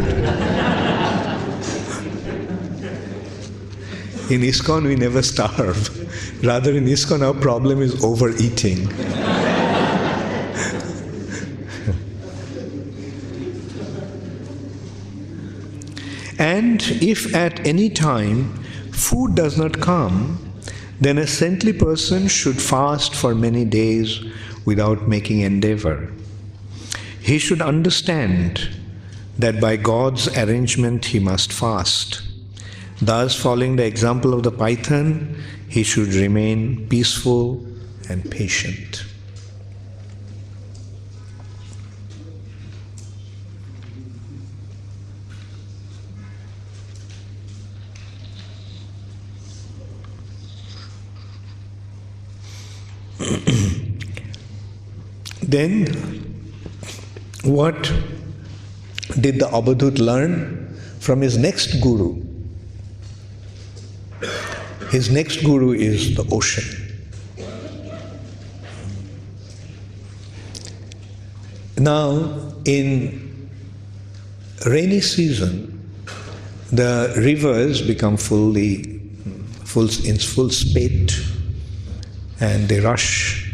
Speaker 1: In ISKCON we never starve. Rather in ISKCON our problem is overeating. And if at any time food does not come, then a saintly person should fast for many days without making endeavor. He should understand that by God's arrangement he must fast. Thus, following the example of the python, he should remain peaceful and patient. Then, what did the Avadhut learn from his next guru? His next guru is the ocean. Now, in rainy season, the rivers become in full spate, and they rush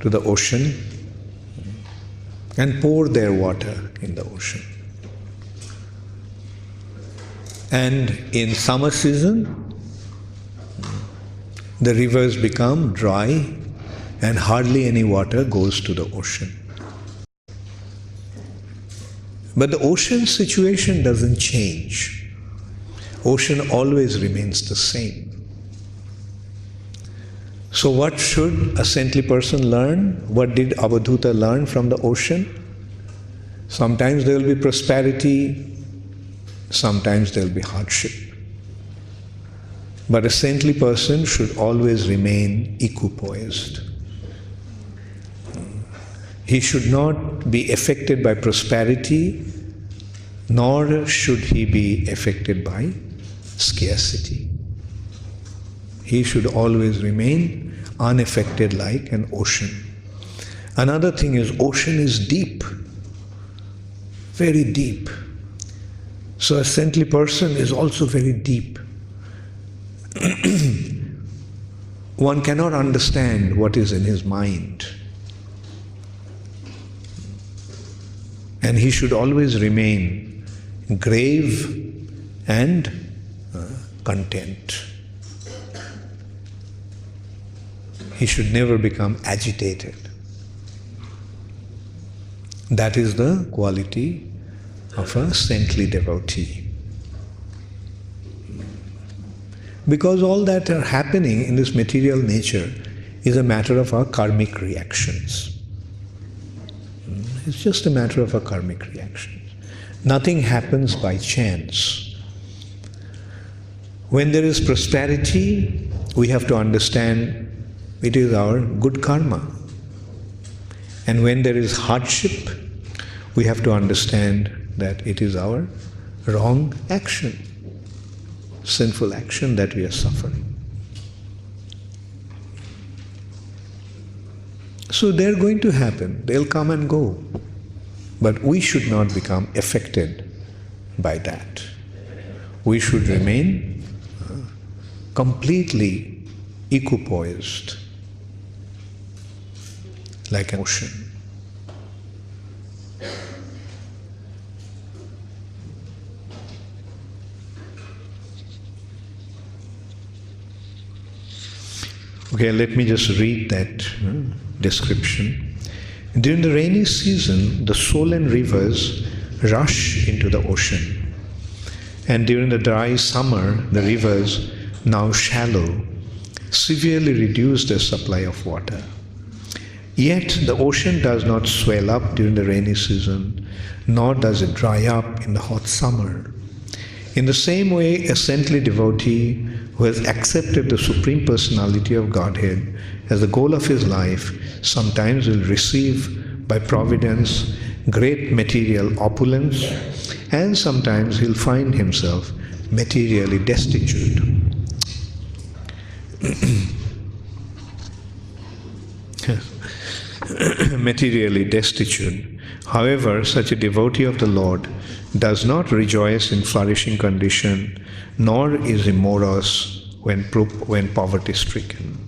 Speaker 1: to the ocean and pour their water in the ocean. And in summer season, the rivers become dry and hardly any water goes to the ocean. But the ocean situation doesn't change. Ocean always remains the same. So what should a saintly person learn? What did Avadhuta learn from the ocean? Sometimes there will be prosperity, sometimes there will be hardship. But a saintly person should always remain equipoised. He should not be affected by prosperity, nor should he be affected by scarcity. He should always remain unaffected like an ocean. Another thing is, ocean is deep, very deep. So a saintly person is also very deep. One cannot understand what is in his mind. And he should always remain grave and content. He should never become agitated. That is the quality of a saintly devotee. Because all that are happening in this material nature is a matter of our karmic reactions. It's just a matter of our karmic reactions. Nothing happens by chance. When there is prosperity, we have to understand it is our good karma. And when there is hardship, we have to understand that it is our wrong action, sinful action that we are suffering. So they're going to happen, they'll come and go. But we should not become affected by that. We should remain completely equipoised, like an ocean. Okay, let me just read that description. During the rainy season, the swollen rivers rush into the ocean. And during the dry summer, the rivers, now shallow, severely reduce their supply of water. Yet the ocean does not swell up during the rainy season, nor does it dry up in the hot summer. In the same way, a saintly devotee who has accepted the Supreme Personality of Godhead as the goal of his life sometimes will receive by providence great material opulence, and sometimes he'll find himself materially destitute. Materially destitute. However, such a devotee of the Lord does not rejoice in flourishing condition, nor is he morose when poverty-stricken.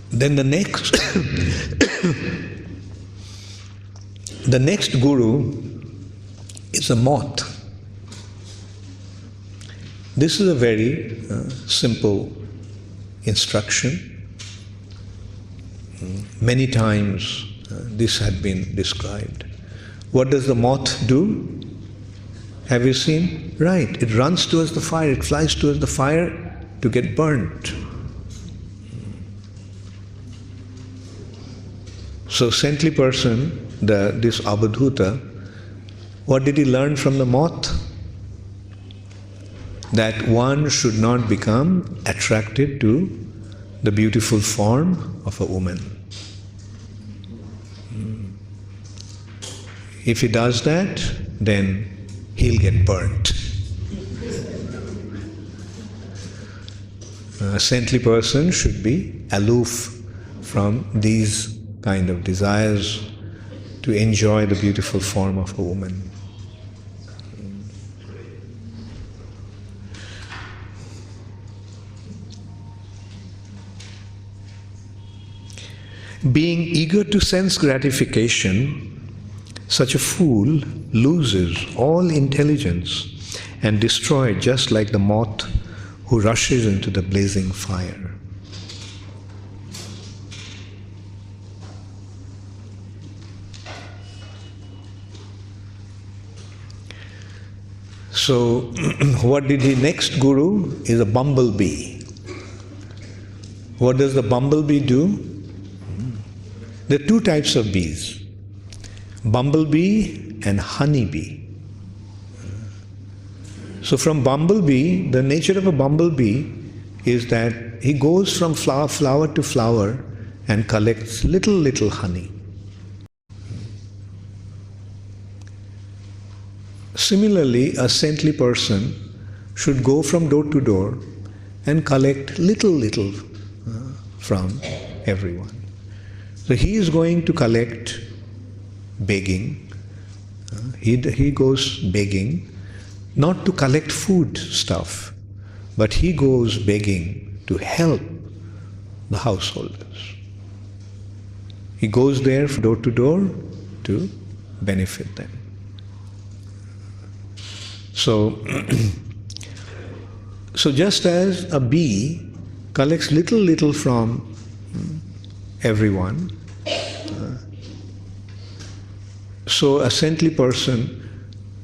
Speaker 1: Then the next guru is a moth. This is a very simple instruction. Many times this had been described. What does the moth do? Have you seen? Right. It runs towards the fire. It flies towards the fire to get burnt. So saintly person, this Abhadhuta, what did he learn from the moth? That one should not become attracted to the beautiful form of a woman. If he does that, then he'll get burnt. A saintly person should be aloof from these kind of desires to enjoy the beautiful form of a woman. Being eager to sense gratification, such a fool loses all intelligence and destroyed just like the moth who rushes into the blazing fire. So, what did he next guru is a bumblebee. What does the bumblebee do? There are two types of bees, bumblebee and honeybee. So from bumblebee, the nature of a bumblebee is that he goes from flower to flower and collects little honey. Similarly, a saintly person should go from door to door and collect little from everyone. So he is going to collect begging. He goes begging, not to collect food stuff, but he goes begging to help the householders. He goes there from door to door to benefit them. So, so just as a bee collects little from everyone, so a saintly person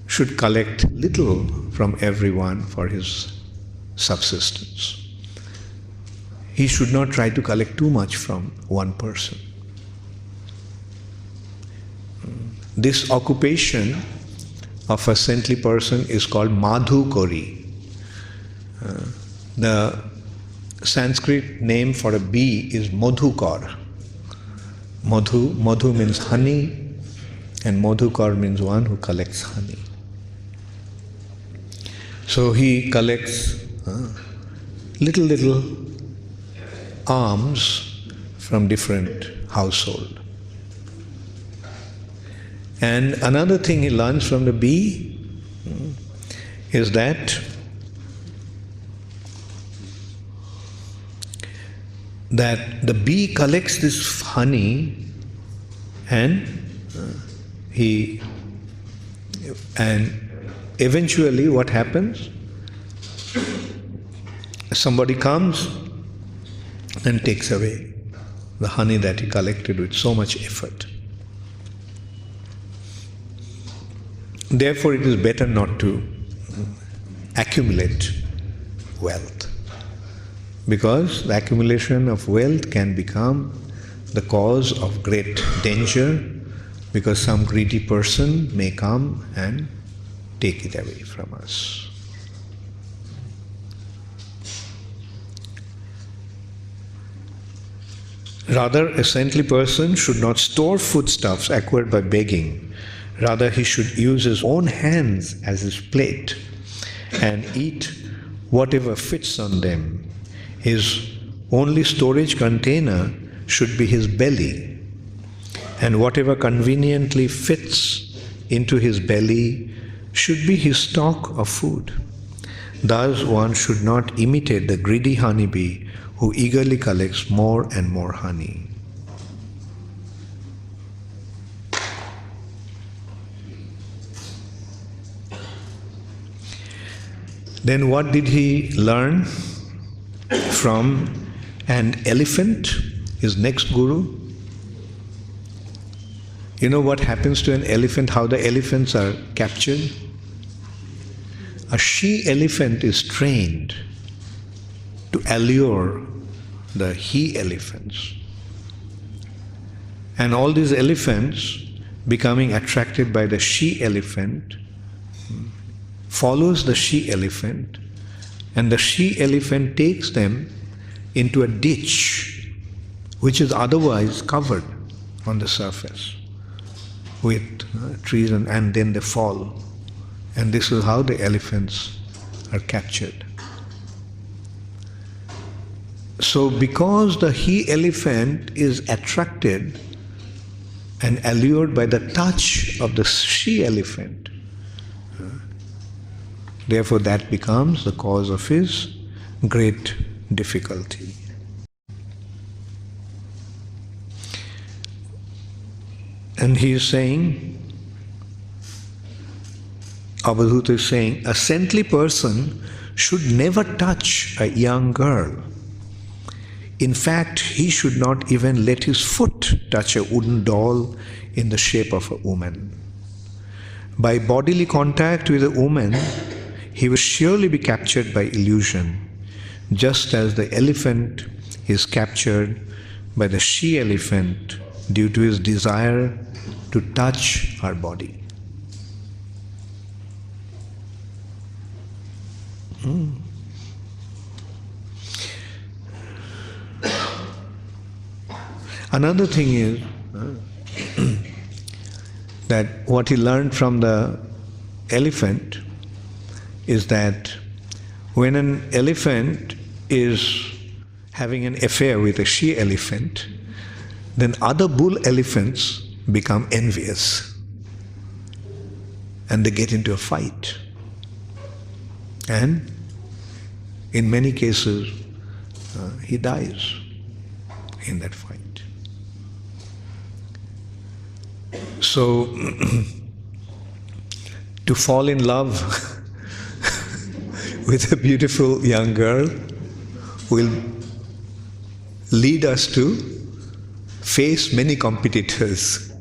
Speaker 1: should collect little from everyone for his subsistence. He should not try to collect too much from one person. This occupation of a saintly person is called madhukari. The Sanskrit name for a bee is madhukar. Madhu means honey, and madhukar means one who collects honey. So he collects little alms from different household. And another thing he learns from the bee is that the bee collects this honey and eventually what happens? Somebody comes and takes away the honey that he collected with so much effort. Therefore, it is better not to accumulate wealth, because the accumulation of wealth can become the cause of great danger, because some greedy person may come and take it away from us. Rather, a saintly person should not store foodstuffs acquired by begging. Rather, he should use his own hands as his plate and eat whatever fits on them. His only storage container should be his belly, and whatever conveniently fits into his belly should be his stock of food. Thus, one should not imitate the greedy honeybee who eagerly collects more and more honey. Then what did he learn from an elephant, his next guru? You know what happens to an elephant, how the elephants are captured? a she elephant is trained to allure the he elephants. And all these elephants, becoming attracted by the she elephant, follows the she elephant, and the she elephant takes them into a ditch which is otherwise covered on the surface with trees, and then they fall. And this is how the elephants are captured. So because the he elephant is attracted and allured by the touch of the she elephant, therefore that becomes the cause of his great difficulty. And he is saying, Avadhuta is saying, a saintly person should never touch a young girl. In fact, he should not even let his foot touch a wooden doll in the shape of a woman. By bodily contact with a woman, he will surely be captured by illusion, just as the elephant is captured by the she elephant due to his desire to touch her body. Another thing is that what he learned from the elephant is that when an elephant is having an affair with a she elephant, then other bull elephants become envious and they get into a fight. And in many cases, he dies in that fight. So, to fall in love with a beautiful young girl will lead us to face many competitors,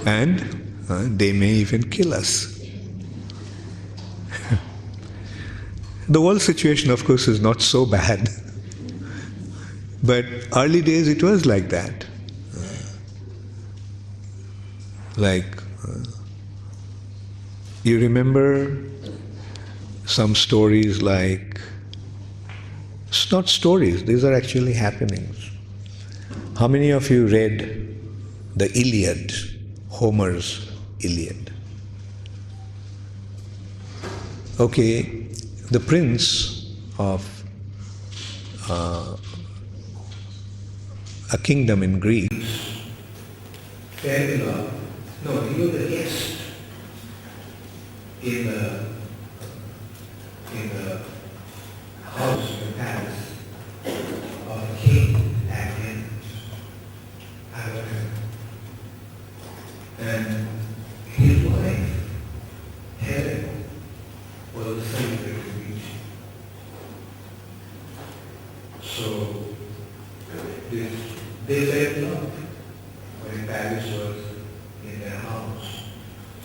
Speaker 1: and they may even kill us. The world situation, of course, is not so bad, but early days it was like that. You remember some stories like, it's not stories, these are actually happenings. How many of you read the Iliad, Homer's Iliad? Okay, the prince of a kingdom in Greece fell in love. No, he was a guest in the house, the palace of a king at Athens. And his wife, Helen, was a celebrated beach. So they fell in love when Paris was in their house.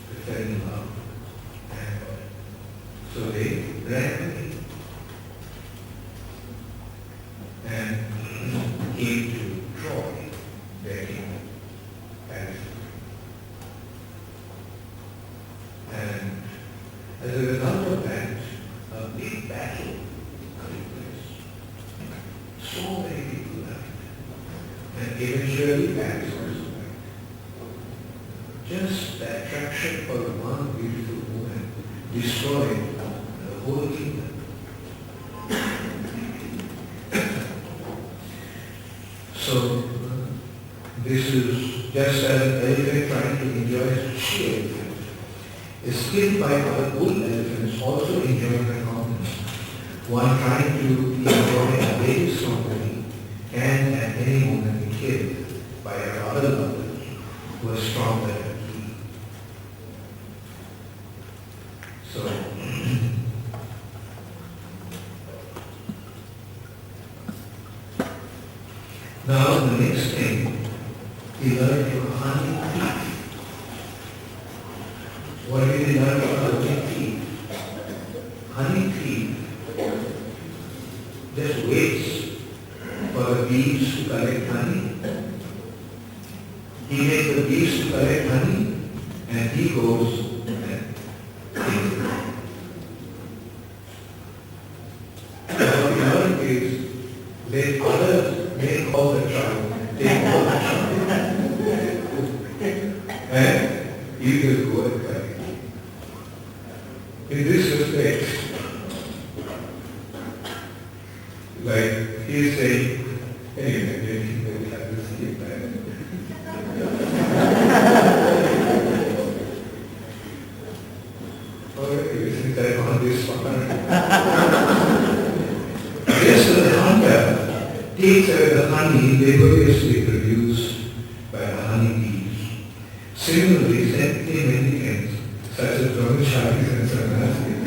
Speaker 1: They fell in love. And so they ran away and came to Troy, their kingdom, Paris. And as a result of that, a big battle took place. So many people died. And eventually Paris was survived. Just the attraction for one beautiful woman destroyed the whole kingdom. So this is just as an elephant trying to enjoy a she elephant is killed by other bull elephants also enjoying the company. One trying to enjoy a lady's company can at any moment be killed by another lover who is stronger than he. So now the next thing he learned from a hunting thief. What did he learn from a hunting thief? just waits for the bees to collect honey. He makes the bees to collect honey and he goes and takes it. What we learn is that others make all the trouble, take all the trouble. And he will go and collect. In this respect, like he is saying, anyway, maybe they will have to skip that. Alright, since I'm on this one. Yes, the hunter takes away the honey laboriously produced by the honeybees. Similarly, saintly mendicants, such as brahmacharis and sannyasis,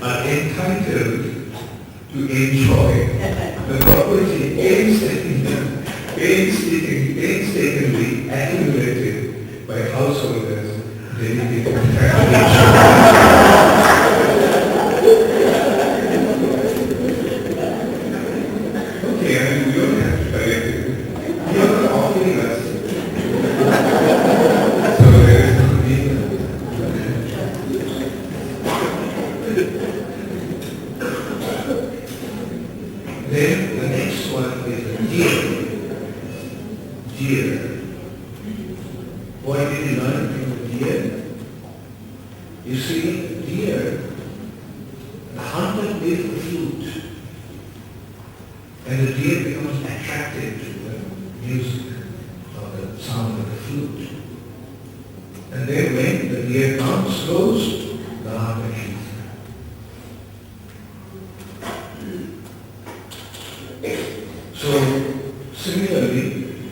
Speaker 1: are entitled to enjoy the property painstakingly accumulated by householders dedicated to cultivation. Okay, I mean, we don't have to collect it. You are not offering us. So there is no need. Then the next one is the deer. Deer. What did you learn from the deer? You see, the deer, the hunter plays the flute, and the deer becomes attracted to the music or the sound of the flute. And then when the deer comes close, the hunter shoots. So, similarly,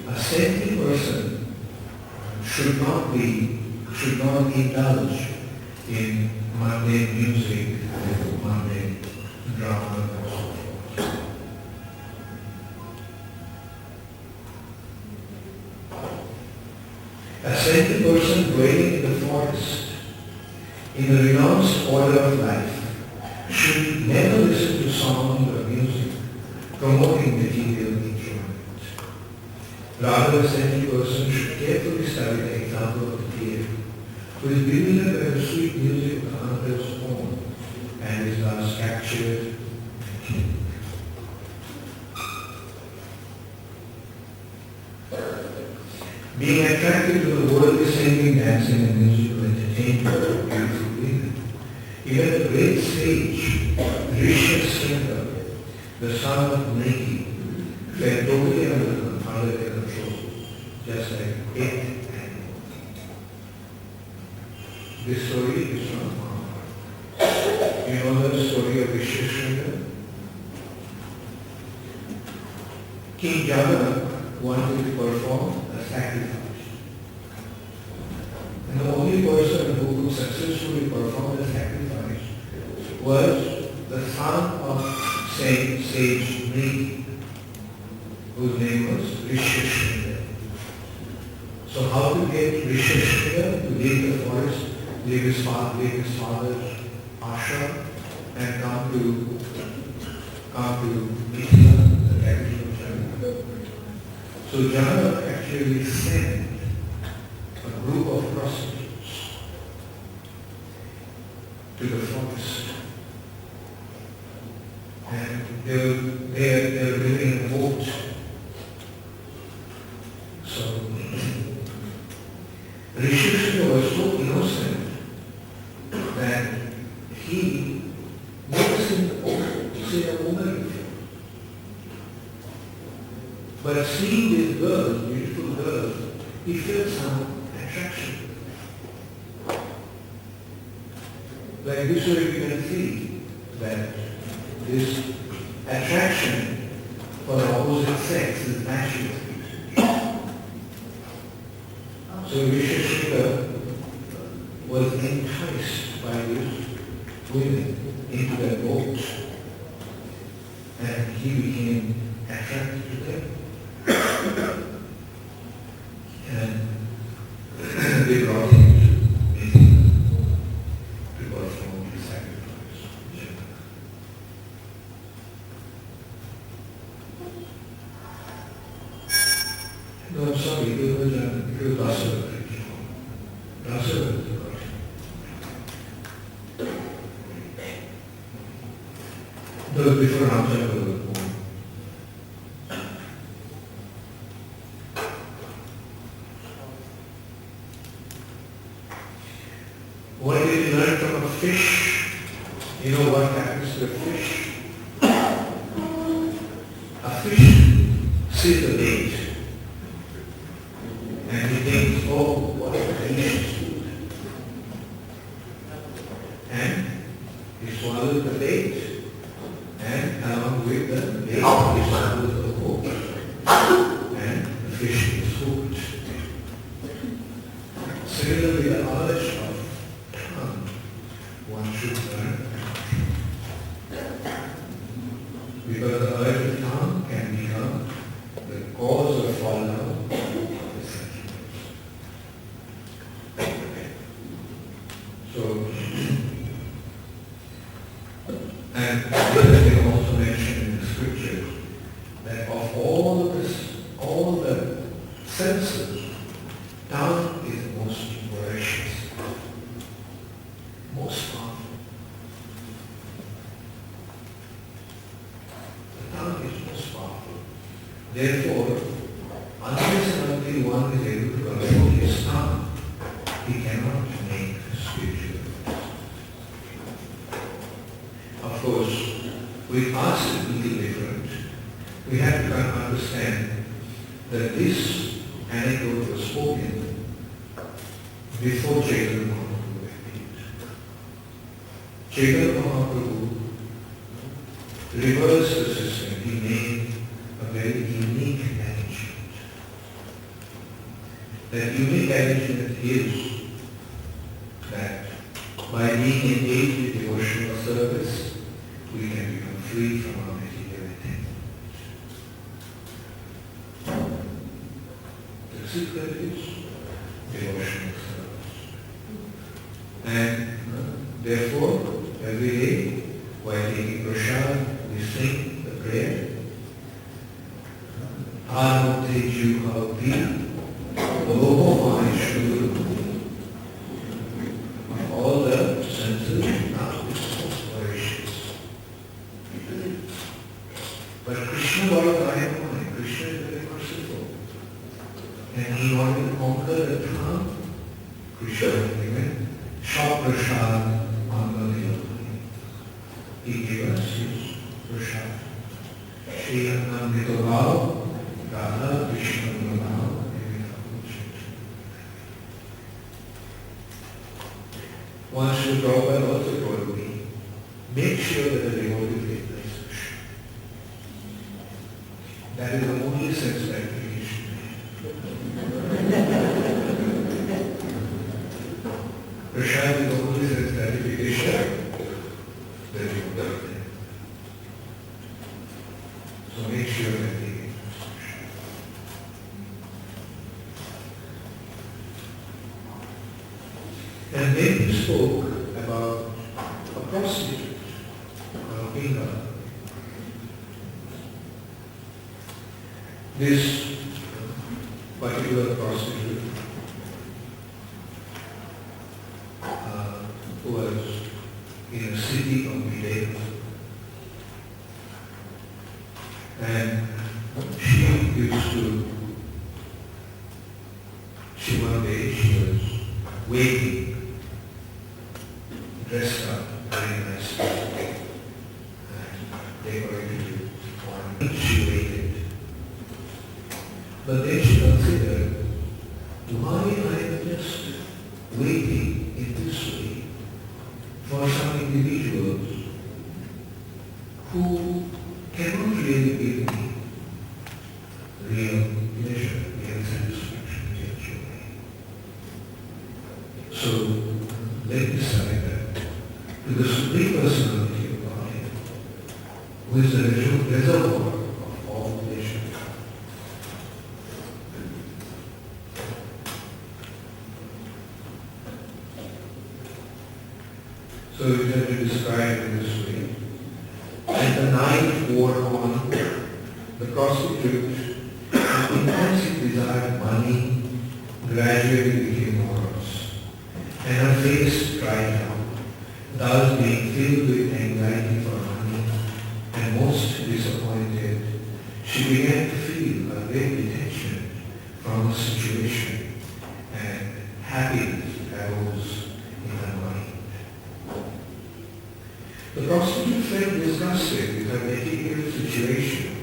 Speaker 1: a saintly person should not indulge in mundane music, mundane drama, and so forth. A saintly person dwelling in the forest, in the renounced order of life, should never listen to songs or music promoting material enjoyment. Rather, a saintly person should carefully study the example of the deer, who is bewildered by the sweet music of the hunter's horn and is thus captured and killed. Being attracted to the worldly singing, dancing, and musical entertainment of beautiful women, even the great sage, Rishabh, the son of Niki, fell totally under their control, just like it and this story is from Mahabharata. You know the story of Rishabh? King Jana wanted to perform a sacrifice. And the only person who could successfully perform the sacrifice was the son of sage Niki, whose name was Rishabh. So how to get Rishabh to leave the forest, leave his father's ashram, and come to Mithila, the capital of China. So Jana actually sent a group of prostitutes to the forest. And they're living in a boat. So Rishabh was so innocent that he never seen a woman before. But seeing these girls, beautiful girls, he felt some attraction. Like this way we can see that this attraction for the opposite sex is natural. So Rishabh was enticed by these women into their boat, and he became attracted to them. And they brought him to Mithila to perform his sacrifice.
Speaker 2: No, I'm sorry, it was Uddhava. Uddhava. That was before Ramchandra was born. What did you learn from a fish? You know what happens to a fish? A fish sees the bait and he thinks, oh, what a delicious food. And he swallows the bait and along with the bait he swallows the hook and the fish is hooked. Similarly, the urge of tongue, one should learn. Because the urge of tongue can become the cause of falling out of the sentiments. So, and it has been also mentioned in the scripture that of all the senses, tongue is the most voracious, most powerful. The tongue is most powerful. Therefore, unless and until one is able to control his tongue, he cannot make spiritual. Of course, with us it's a little different. We have to understand that this anecdote was spoken before Chaitanya Mahaprabhu appeared. Chaitanya Mahaprabhu reversed the system. He made a very unique arrangement. That unique arrangement is that by being engaged in devotional service, we can become free from our material entanglement. The secret is devotional service. And therefore, every day, while taking prasad, we sing the prayer. Anutteju bhakti, loho vaishnu. All the senses now is voracious. But Krishna Bharatayamaya, Krishna is very merciful. And he wanted to conquer the tongue. Krishna given Shaprashad Mangalayamaya. He gave us his prasad. Shri Anamrita Radha Krishna Bharatayamaya. One should Prabhupada also told me, make sure that the devotee take the instruction. That is the only sense gratification. Prasad is the only sense gratification that you have done. So make sure that they take instruction. And then he spoke about a prostitute, a Pinga. This particular prostitute who was in a city of Uddhava, and one day she was waiting, dressed up very nicely, and decorated for me. She waited. But then she considered, why I am just waiting in this way for some individuals who cannot really give me real pleasure, real satisfaction, real joy. So let me surrender to the Supreme Personality of Godhead, who is the reservoir of all pleasure. So it has been described in this way. As the night wore on, the prostitute, with intense desire gradually became morose, and her face dried out, thus being filled with anxiety for money and most disappointed. She began to feel a great detachment from the situation, and happiness arose in her mind. The prostitute felt disgusted with her material situation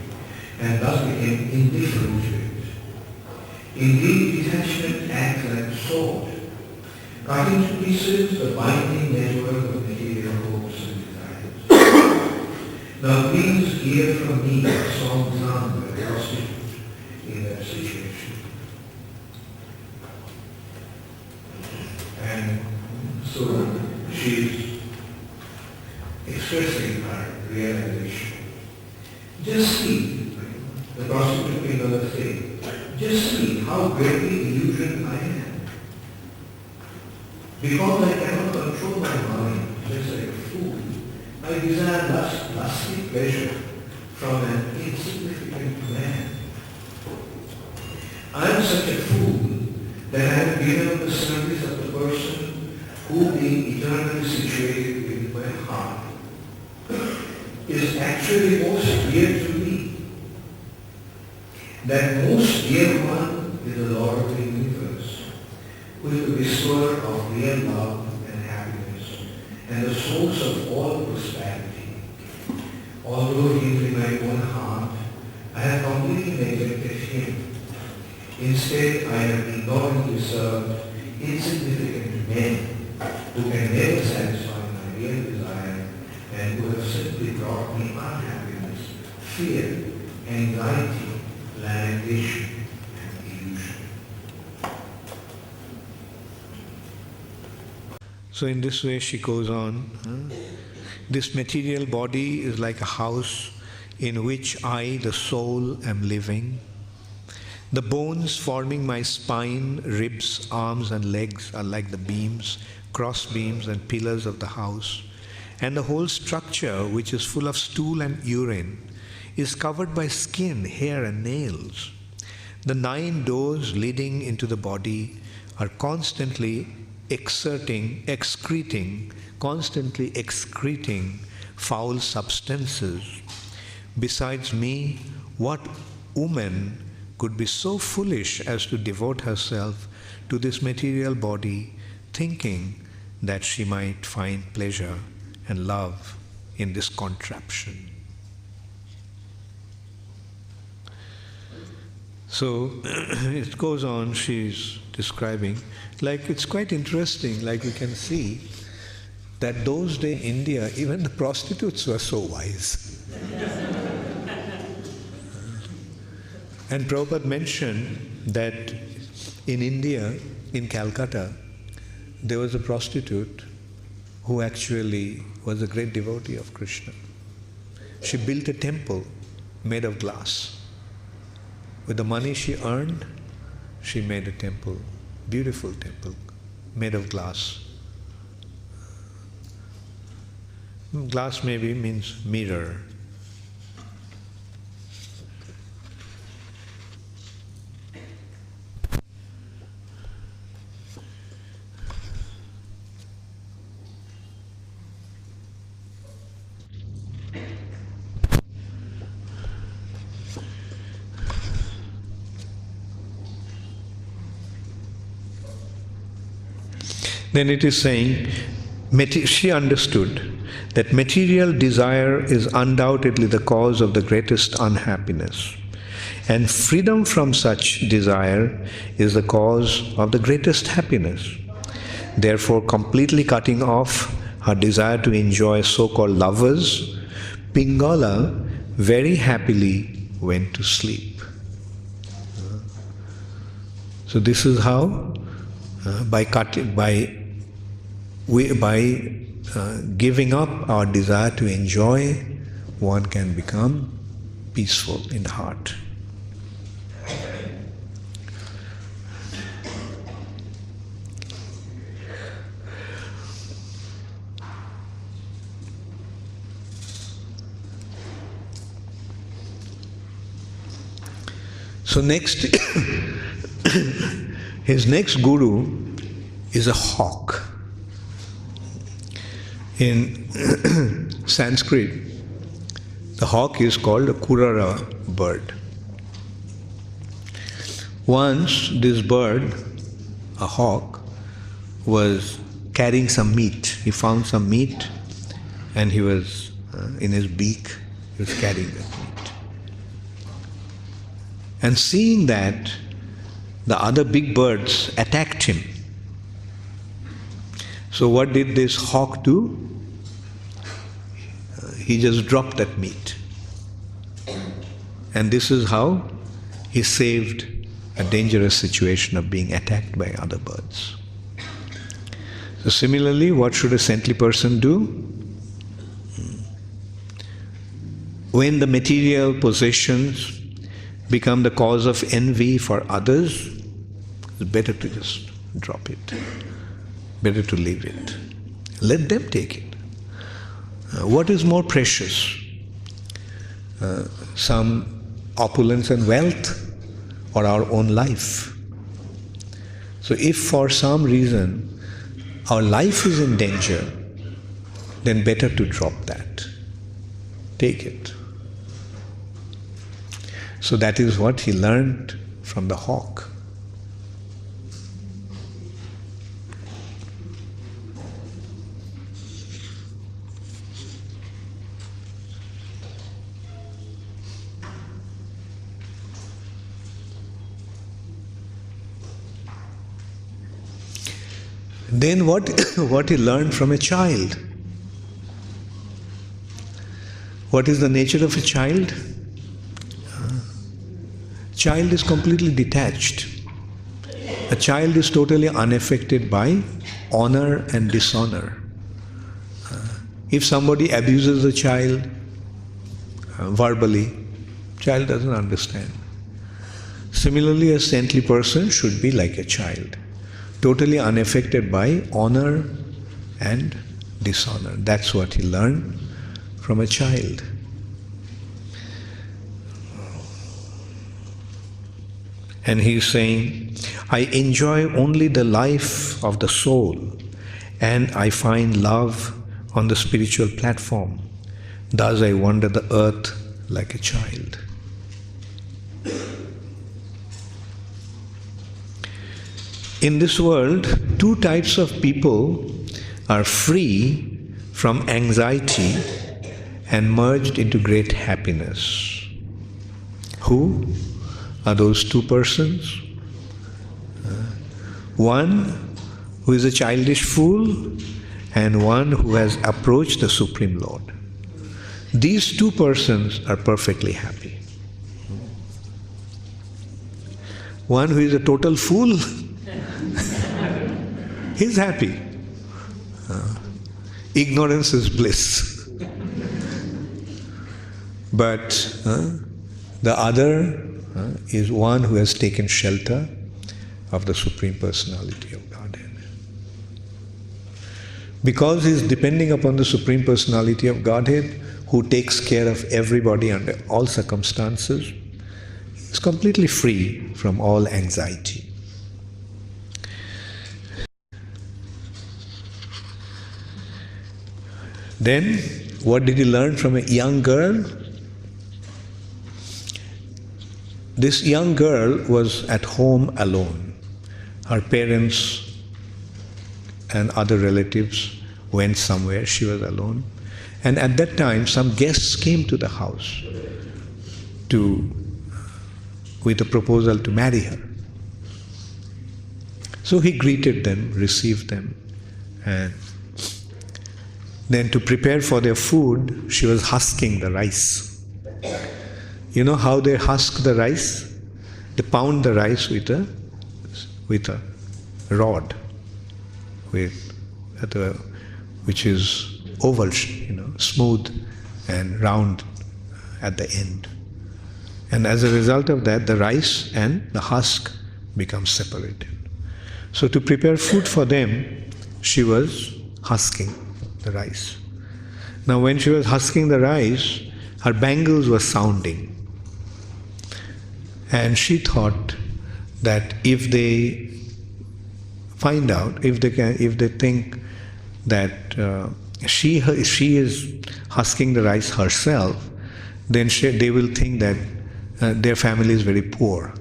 Speaker 2: and thus became indifferent to it. Indeed, detachment acts like a sword, cutting to pieces the binding network of material hopes and desires. Now please hear from me a song sung by a prostitute in that situation. And so she's expressing her realization. Just see, the prostitute in another state, just see how greatly illusioned I am. Because I cannot control my mind, just like a fool, I desire lusty pleasure from an insignificant man. I am such a fool that I have given up the service of the person who, being eternally situated within my heart, is actually most dear to me. That most dear one is the Lord of the universe, who is the bestower of real love and happiness, and the source of all prosperity. Although he is in my own heart, I have completely neglected him. Instead, I have ignorantly served insignificant men who can never satisfy my real desire and who have simply brought me unhappiness, fear, anxiety, lamentation, and illusion.
Speaker 1: So in this way she goes on. This material body is like a house in which I, the soul, am living. The bones forming my spine, ribs, arms and legs are like the beams, cross beams and pillars of the house. And the whole structure, which is full of stool and urine, is covered by skin, hair and nails. The 9 doors leading into the body are constantly excreting foul substances. Besides me, what woman could be so foolish as to devote herself to this material body, thinking that she might find pleasure and love in this contraption? So it goes on, she's describing, like it's quite interesting, like you can see that those days in India, even the prostitutes were so wise. And Prabhupada mentioned that in India, in Calcutta, there was a prostitute who actually was a great devotee of Krishna. She built a temple made of glass. With the money she earned, she made a temple, beautiful temple, made of glass. Glass maybe means mirror. Then it is saying, she understood that material desire is undoubtedly the cause of the greatest unhappiness, and freedom from such desire is the cause of the greatest happiness. Therefore, completely cutting off her desire to enjoy so-called lovers, Pingala very happily went to sleep. So this is how, by giving up our desire to enjoy, one can become peaceful in the heart. So next, His next guru is a hawk. In Sanskrit, the hawk is called a kurara bird. Once this bird, a hawk, was carrying some meat. He found some meat and he was in his beak, he was carrying that meat. And seeing that, the other big birds attacked him. So what did this hawk do? He just dropped that meat. And this is how he saved a dangerous situation of being attacked by other birds. So similarly, what should a saintly person do? When the material possessions become the cause of envy for others, it's better to just drop it. Better to leave it. Let them take it. What is more precious? Some opulence and wealth, or our own life? So if for some reason our life is in danger, then better to drop that. Take it. So that is what he learned from the hawk. Then what he learned from a child? What is the nature of a child? Child is completely detached. A child is totally unaffected by honor and dishonor. If somebody abuses a child verbally, child doesn't understand. Similarly, a saintly person should be like a child, totally unaffected by honor and dishonor. That's what he learned from a child. And he is saying, I enjoy only the life of the soul, and I find love on the spiritual platform. Thus I wander the earth like a child. In this world, two types of people are free from anxiety and merged into great happiness. Who are those two persons? One who is a childish fool and one who has approached the Supreme Lord. These two persons are perfectly happy. One who is a total fool, he's happy. Ignorance is bliss. But the other is one who has taken shelter of the Supreme Personality of Godhead. Because he is depending upon the Supreme Personality of Godhead, who takes care of everybody under all circumstances, is completely free from all anxiety. Then, what did he learn from a young girl? This young girl was at home alone. Her parents and other relatives went somewhere. She was alone. And at that time, some guests came to the house with a proposal to marry her. So he greeted them, received them, and then to prepare for their food, she was husking the rice. You know how they husk the rice? They pound the rice with a rod, which is oval, smooth and round at the end. And as a result of that, the rice and the husk become separated. So to prepare food for them, she was husking the rice. Now when she was husking the rice, her bangles were sounding. And she thought that if they find out if they think that she is husking the rice herself, then they will think that their family is very poor,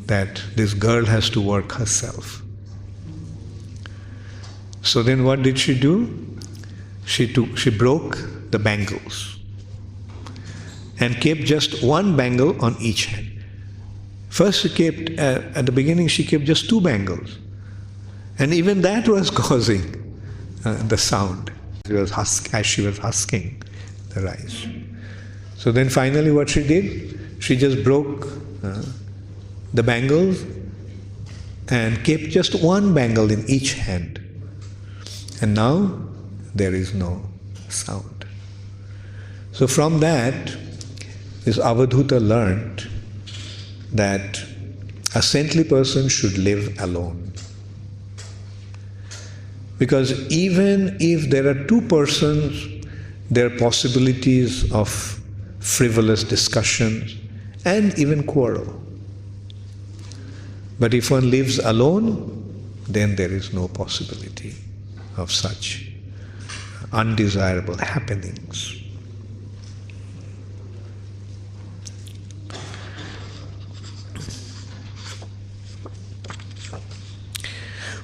Speaker 1: that this girl has to work herself. So then what did she do? She broke the bangles and kept just one bangle on each hand. First she kept, at the beginning she kept just 2 bangles. And even that was causing the sound as she was husking the rice. So then finally what she did? She just broke the bangles and kept just 1 bangle in each hand. And now there is no sound. So from that, this Avadhuta learned that a saintly person should live alone. Because even if there are 2 persons, there are possibilities of frivolous discussions and even quarrel. But if one lives alone, then there is no possibility of such undesirable happenings.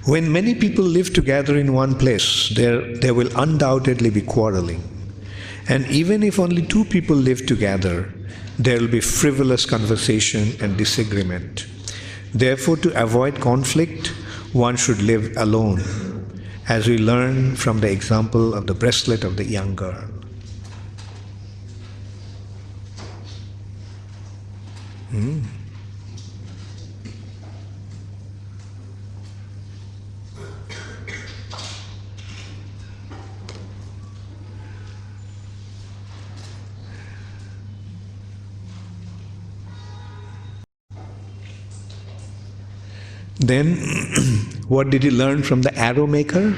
Speaker 1: When many people live together in one place, there will undoubtedly be quarreling. And even if only 2 people live together, there will be frivolous conversation and disagreement. Therefore, to avoid conflict, one should live alone, as we learn from the example of the bracelet of the young girl. Then, what did he learn from the arrow maker?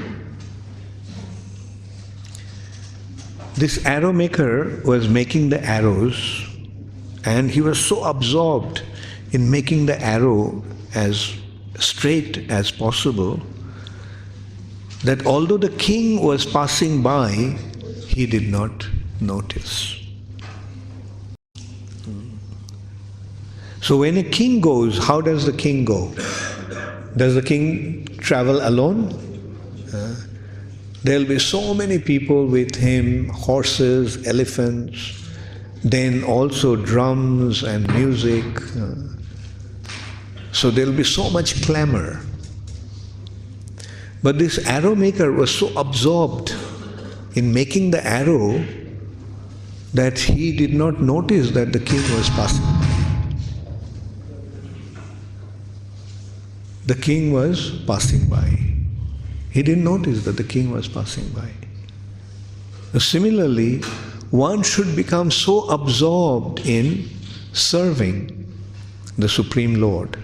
Speaker 1: This arrow maker was making the arrows, and he was so absorbed in making the arrow as straight as possible that although the king was passing by, he did not notice. So when a king goes, how does the king go? Does the king travel alone? There will be so many people with him, horses, elephants, then also drums and music. So there will be so much clamor. But this arrow maker was so absorbed in making the arrow that he did not notice that the king was passing by. The king was passing by. He didn't notice that the king was passing by. Similarly, one should become so absorbed in serving the Supreme Lord.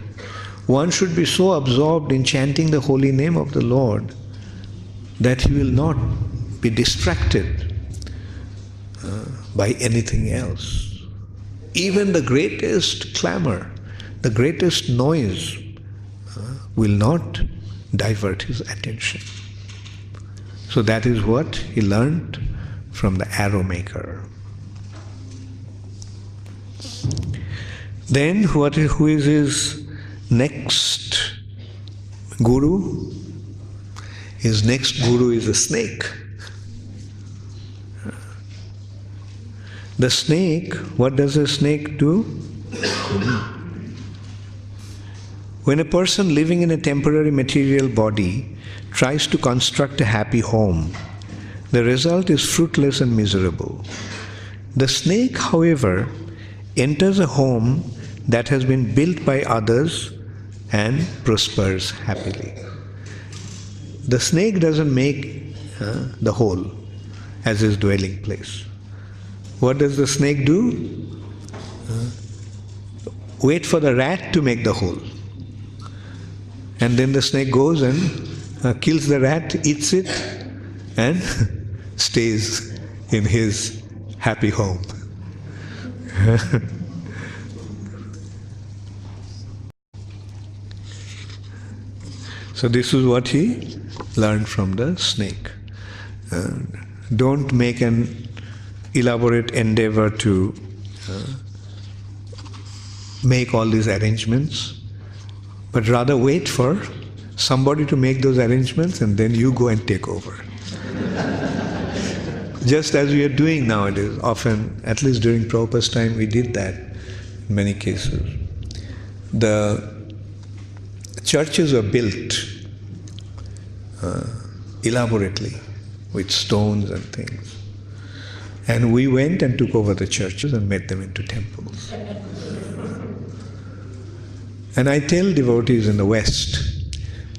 Speaker 1: One should be so absorbed in chanting the holy name of the Lord that he will not be distracted by anything else. Even the greatest clamor, the greatest noise will not divert his attention. So that is what he learned from the arrow maker. Then who is his next guru? His next guru is a snake. The snake, what does a snake do? When a person living in a temporary material body tries to construct a happy home, the result is fruitless and miserable. The snake, however, enters a home that has been built by others and prospers happily. The snake doesn't make the hole as his dwelling place. What does the snake do? Wait for the rat to make the hole. And then the snake goes and kills the rat, eats it, and stays in his happy home. So this is what he learned from the snake. Don't make an elaborate endeavor to make all these arrangements, but rather wait for somebody to make those arrangements and then you go and take over. Just as we are doing nowadays, often, at least during Prabhupada's time, we did that in many cases. The churches were built elaborately with stones and things. And we went and took over the churches and made them into temples. And I tell devotees in the West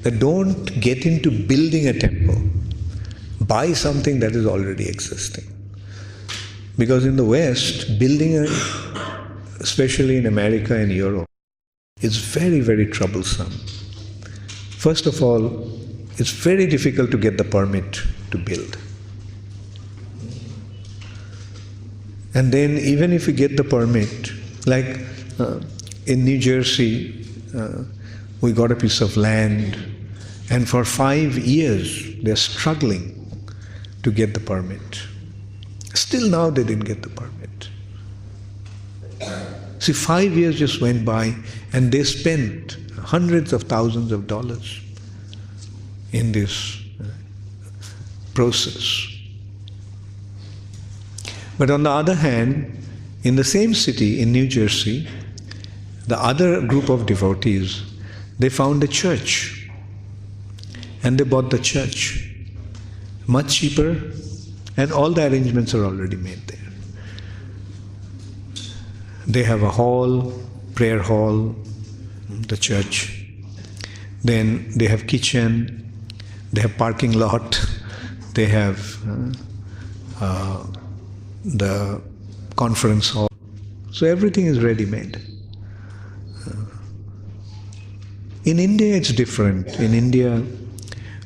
Speaker 1: that don't get into building a temple. Buy something that is already existing. Because in the West, building especially in America and Europe, is very, very troublesome. First of all, it's very difficult to get the permit to build. And then even if you get the permit, like in New Jersey, we got a piece of land, and for 5 years they're struggling to get the permit. Still now they didn't get the permit. See, 5 years just went by and they spent hundreds of thousands of dollars in this process. But on the other hand, in the same city, in New Jersey, the other group of devotees, they found a church and they bought the church. Much cheaper, and all the arrangements are already made there. They have a hall, prayer hall, the church. Then they have kitchen, they have parking lot, they have the conference hall. So everything is ready-made. In India it's different. In India,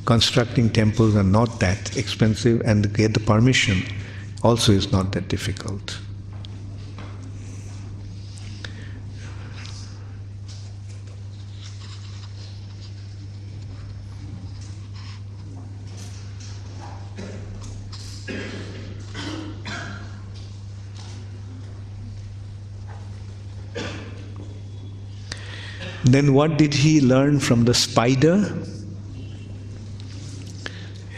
Speaker 1: constructing temples are not that expensive, and to get the permission also is not that difficult. Then what did he learn from the spider?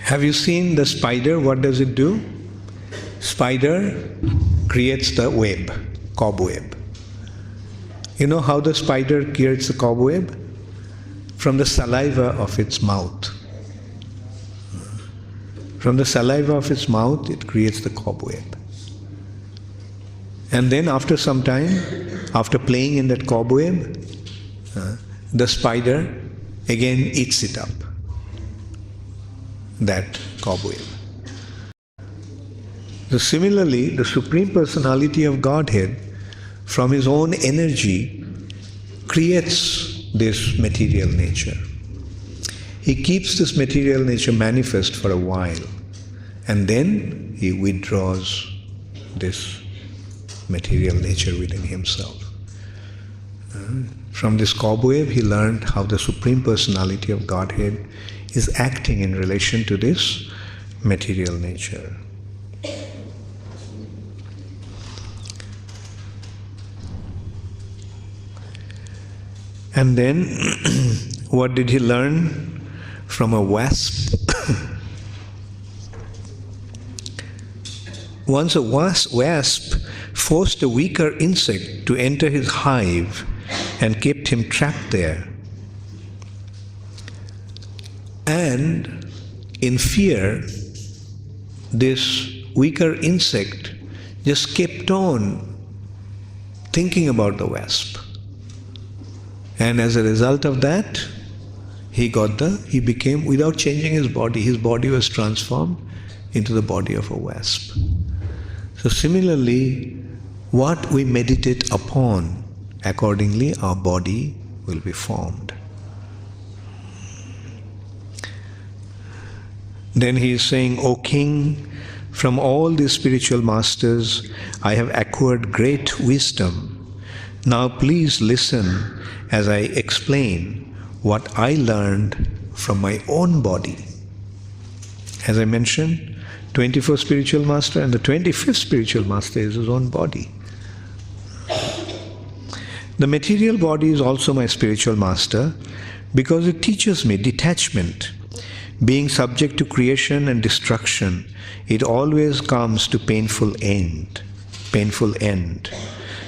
Speaker 1: Have you seen the spider? What does it do? Spider creates the web, cobweb. You know how the spider creates the cobweb? From the saliva of its mouth. From the saliva of its mouth, it creates the cobweb. And then after some time, after playing in that cobweb, the spider again eats it up, that cobweb. So similarly, the Supreme Personality of Godhead, from His own energy, creates this material nature. He keeps this material nature manifest for a while, and then He withdraws this material nature within Himself. From this cobweb, he learned how the Supreme Personality of Godhead is acting in relation to this material nature. And then, what did he learn from a wasp? Once a wasp forced a weaker insect to enter his hive and kept him trapped there. And in fear, this weaker insect just kept on thinking about the wasp. And as a result of that, he became, without changing his body was transformed into the body of a wasp. So similarly, what we meditate upon, accordingly our body will be formed. Then he is saying, O King, from all these spiritual masters I have acquired great wisdom. Now please listen as I explain what I learned from my own body. As I mentioned, 24th spiritual master and the 25th spiritual master is his own body. The material body is also my spiritual master because it teaches me detachment. Being subject to creation and destruction, it always comes to painful end.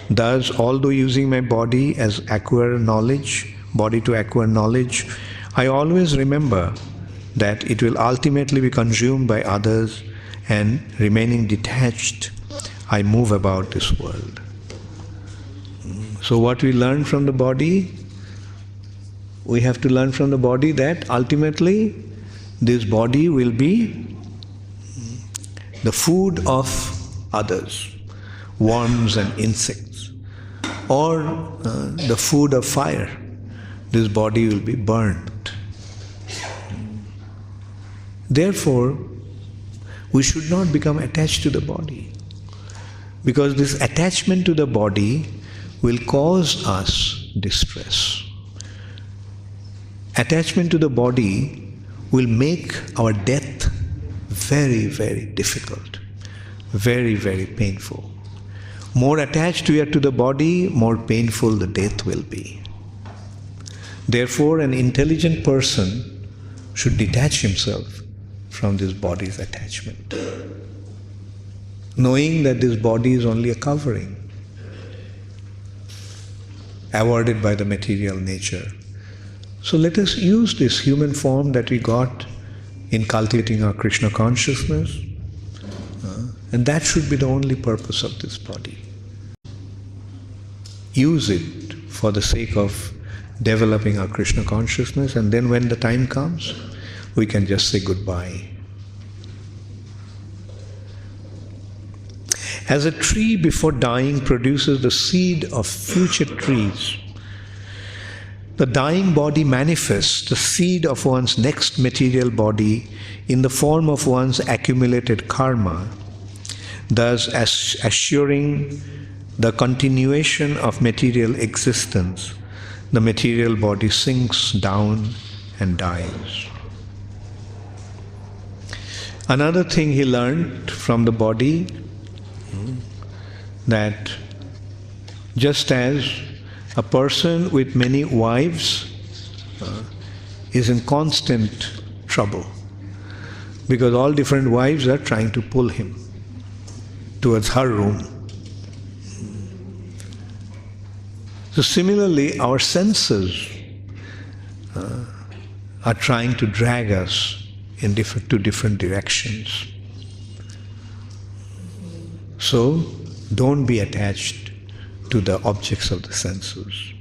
Speaker 1: Thus, although using my body as body to acquire knowledge, I always remember that it will ultimately be consumed by others, and remaining detached, I move about this world. So what we learn from the body, we have to learn from the body that ultimately this body will be the food of others, worms and insects, or the food of fire. This body will be burned. Therefore, we should not become attached to the body, because this attachment to the body will cause us distress. Attachment to the body will make our death very, very difficult, very, very painful. More attached we are to the body, more painful the death will be. Therefore, an intelligent person should detach himself from this body's attachment, knowing that this body is only a covering awarded by the material nature. So let us use this human form that we got in cultivating our Krishna consciousness, and that should be the only purpose of this body. Use it for the sake of developing our Krishna consciousness, and then when the time comes, we can just say goodbye. As a tree before dying produces the seed of future trees, the dying body manifests the seed of one's next material body in the form of one's accumulated karma, thus assuring the continuation of material existence. The material body sinks down and dies. Another thing he learned from the body, that just as a person with many wives is in constant trouble, because all different wives are trying to pull him towards her room. So similarly, our senses are trying to drag us in different directions. So don't be attached to the objects of the senses.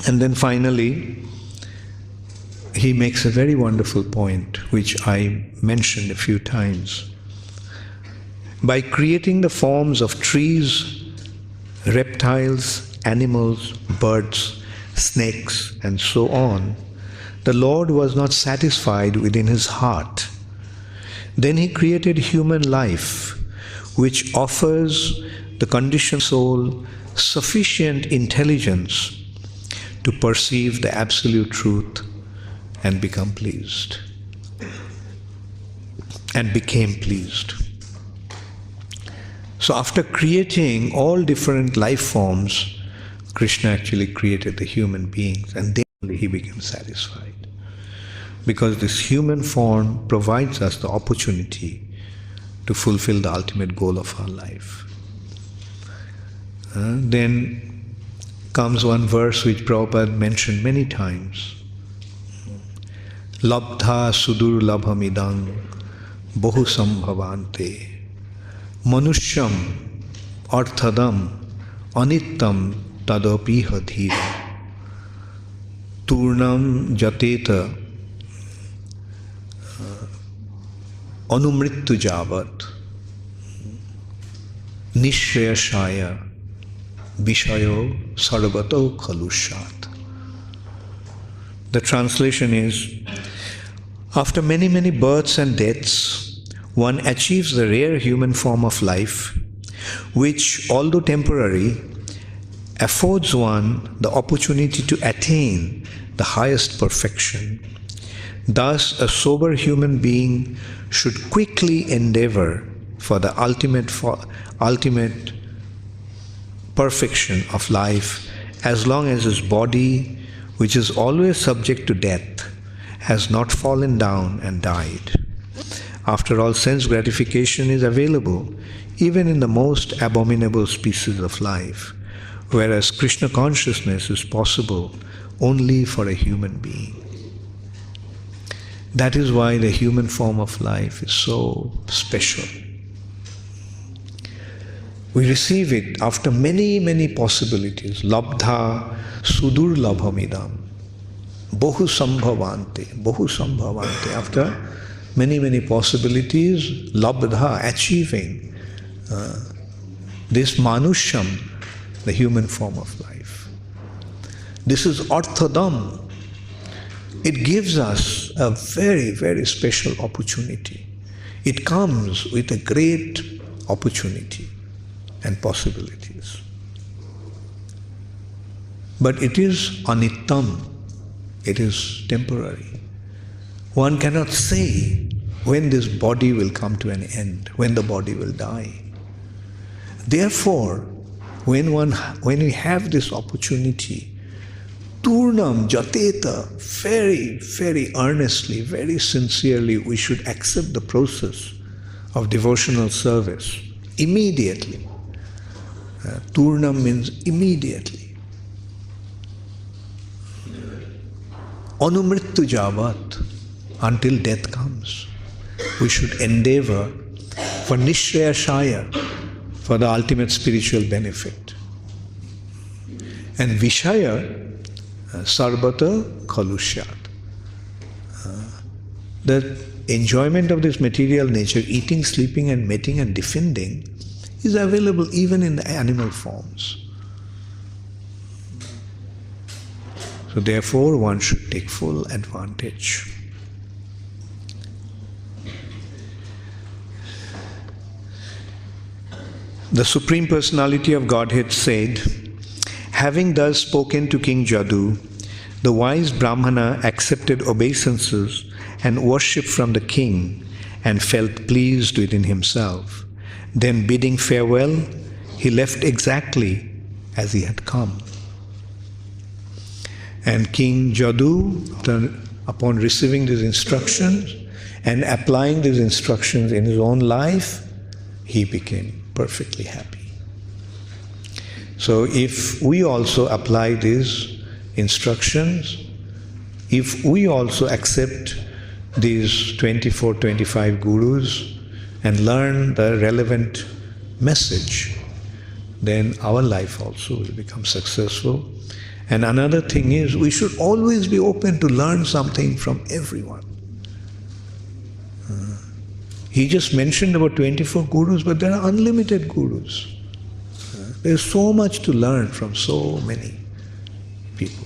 Speaker 1: And then finally, he makes a very wonderful point, which I mentioned a few times. By creating the forms of trees, reptiles, animals, birds, snakes, and so on, the Lord was not satisfied within his heart. Then he created human life, which offers the conditioned soul sufficient intelligence to perceive the absolute truth and become pleased. And became pleased. So after creating all different life forms, Krishna actually created the human beings, and then only he became satisfied. Because this human form provides us the opportunity to fulfill the ultimate goal of our life. Then comes one verse which Prabhupada mentioned many times. Labdha sudur labhamidang bohu sambhavante manushyam arthadam anittam tadapiha dhira turnam jateta anumrittu javat nishrayashaya Vishayo sarvato khalushat. The translation is, After many, many births and deaths, one achieves the rare human form of life, which, although temporary, affords one the opportunity to attain the highest perfection. Thus, a sober human being should quickly endeavor for the ultimate perfection of life, as long as his body, which is always subject to death, has not fallen down and died. After all, sense gratification is available even in the most abominable species of life, whereas Krishna consciousness is possible only for a human being. That is why the human form of life is so special. We receive it after many, many possibilities. Labdha sudur labhamidam. Bahu sambhavante. After many, many possibilities, labdha, achieving this manusham, the human form of life. This is arthadam. It gives us a very, very special opportunity. It comes with a great opportunity and possibilities. But it is anittam. It is temporary. One cannot say when this body will come to an end, when the body will die. Therefore, when we have this opportunity, Turnam Jateta, very, very earnestly, very sincerely, we should accept the process of devotional service immediately. Turnam means immediately. Anumrittu javat, until death comes. We should endeavor for Nishraya Shaya, for the ultimate spiritual benefit. And Vishaya, Sarvata Khalushyat. The enjoyment of this material nature, eating, sleeping and mating and defending, is available even in the animal forms. So therefore one should take full advantage. The Supreme Personality of Godhead said, having thus spoken to King Jadu, the wise Brahmana accepted obeisances and worship from the king and felt pleased within himself. Then bidding farewell, he left exactly as he had come. And King Jadu, upon receiving these instructions and applying these instructions in his own life, he became perfectly happy. So if we also apply these instructions, if we also accept these 24, 25 gurus and learn the relevant message, then our life also will become successful. And another thing is, we should always be open to learn something from everyone. He just mentioned about 24 gurus, but there are unlimited gurus. There's so much to learn from so many people.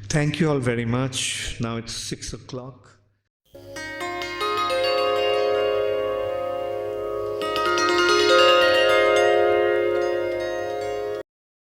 Speaker 1: Thank you all very much. Now it's 6 o'clock.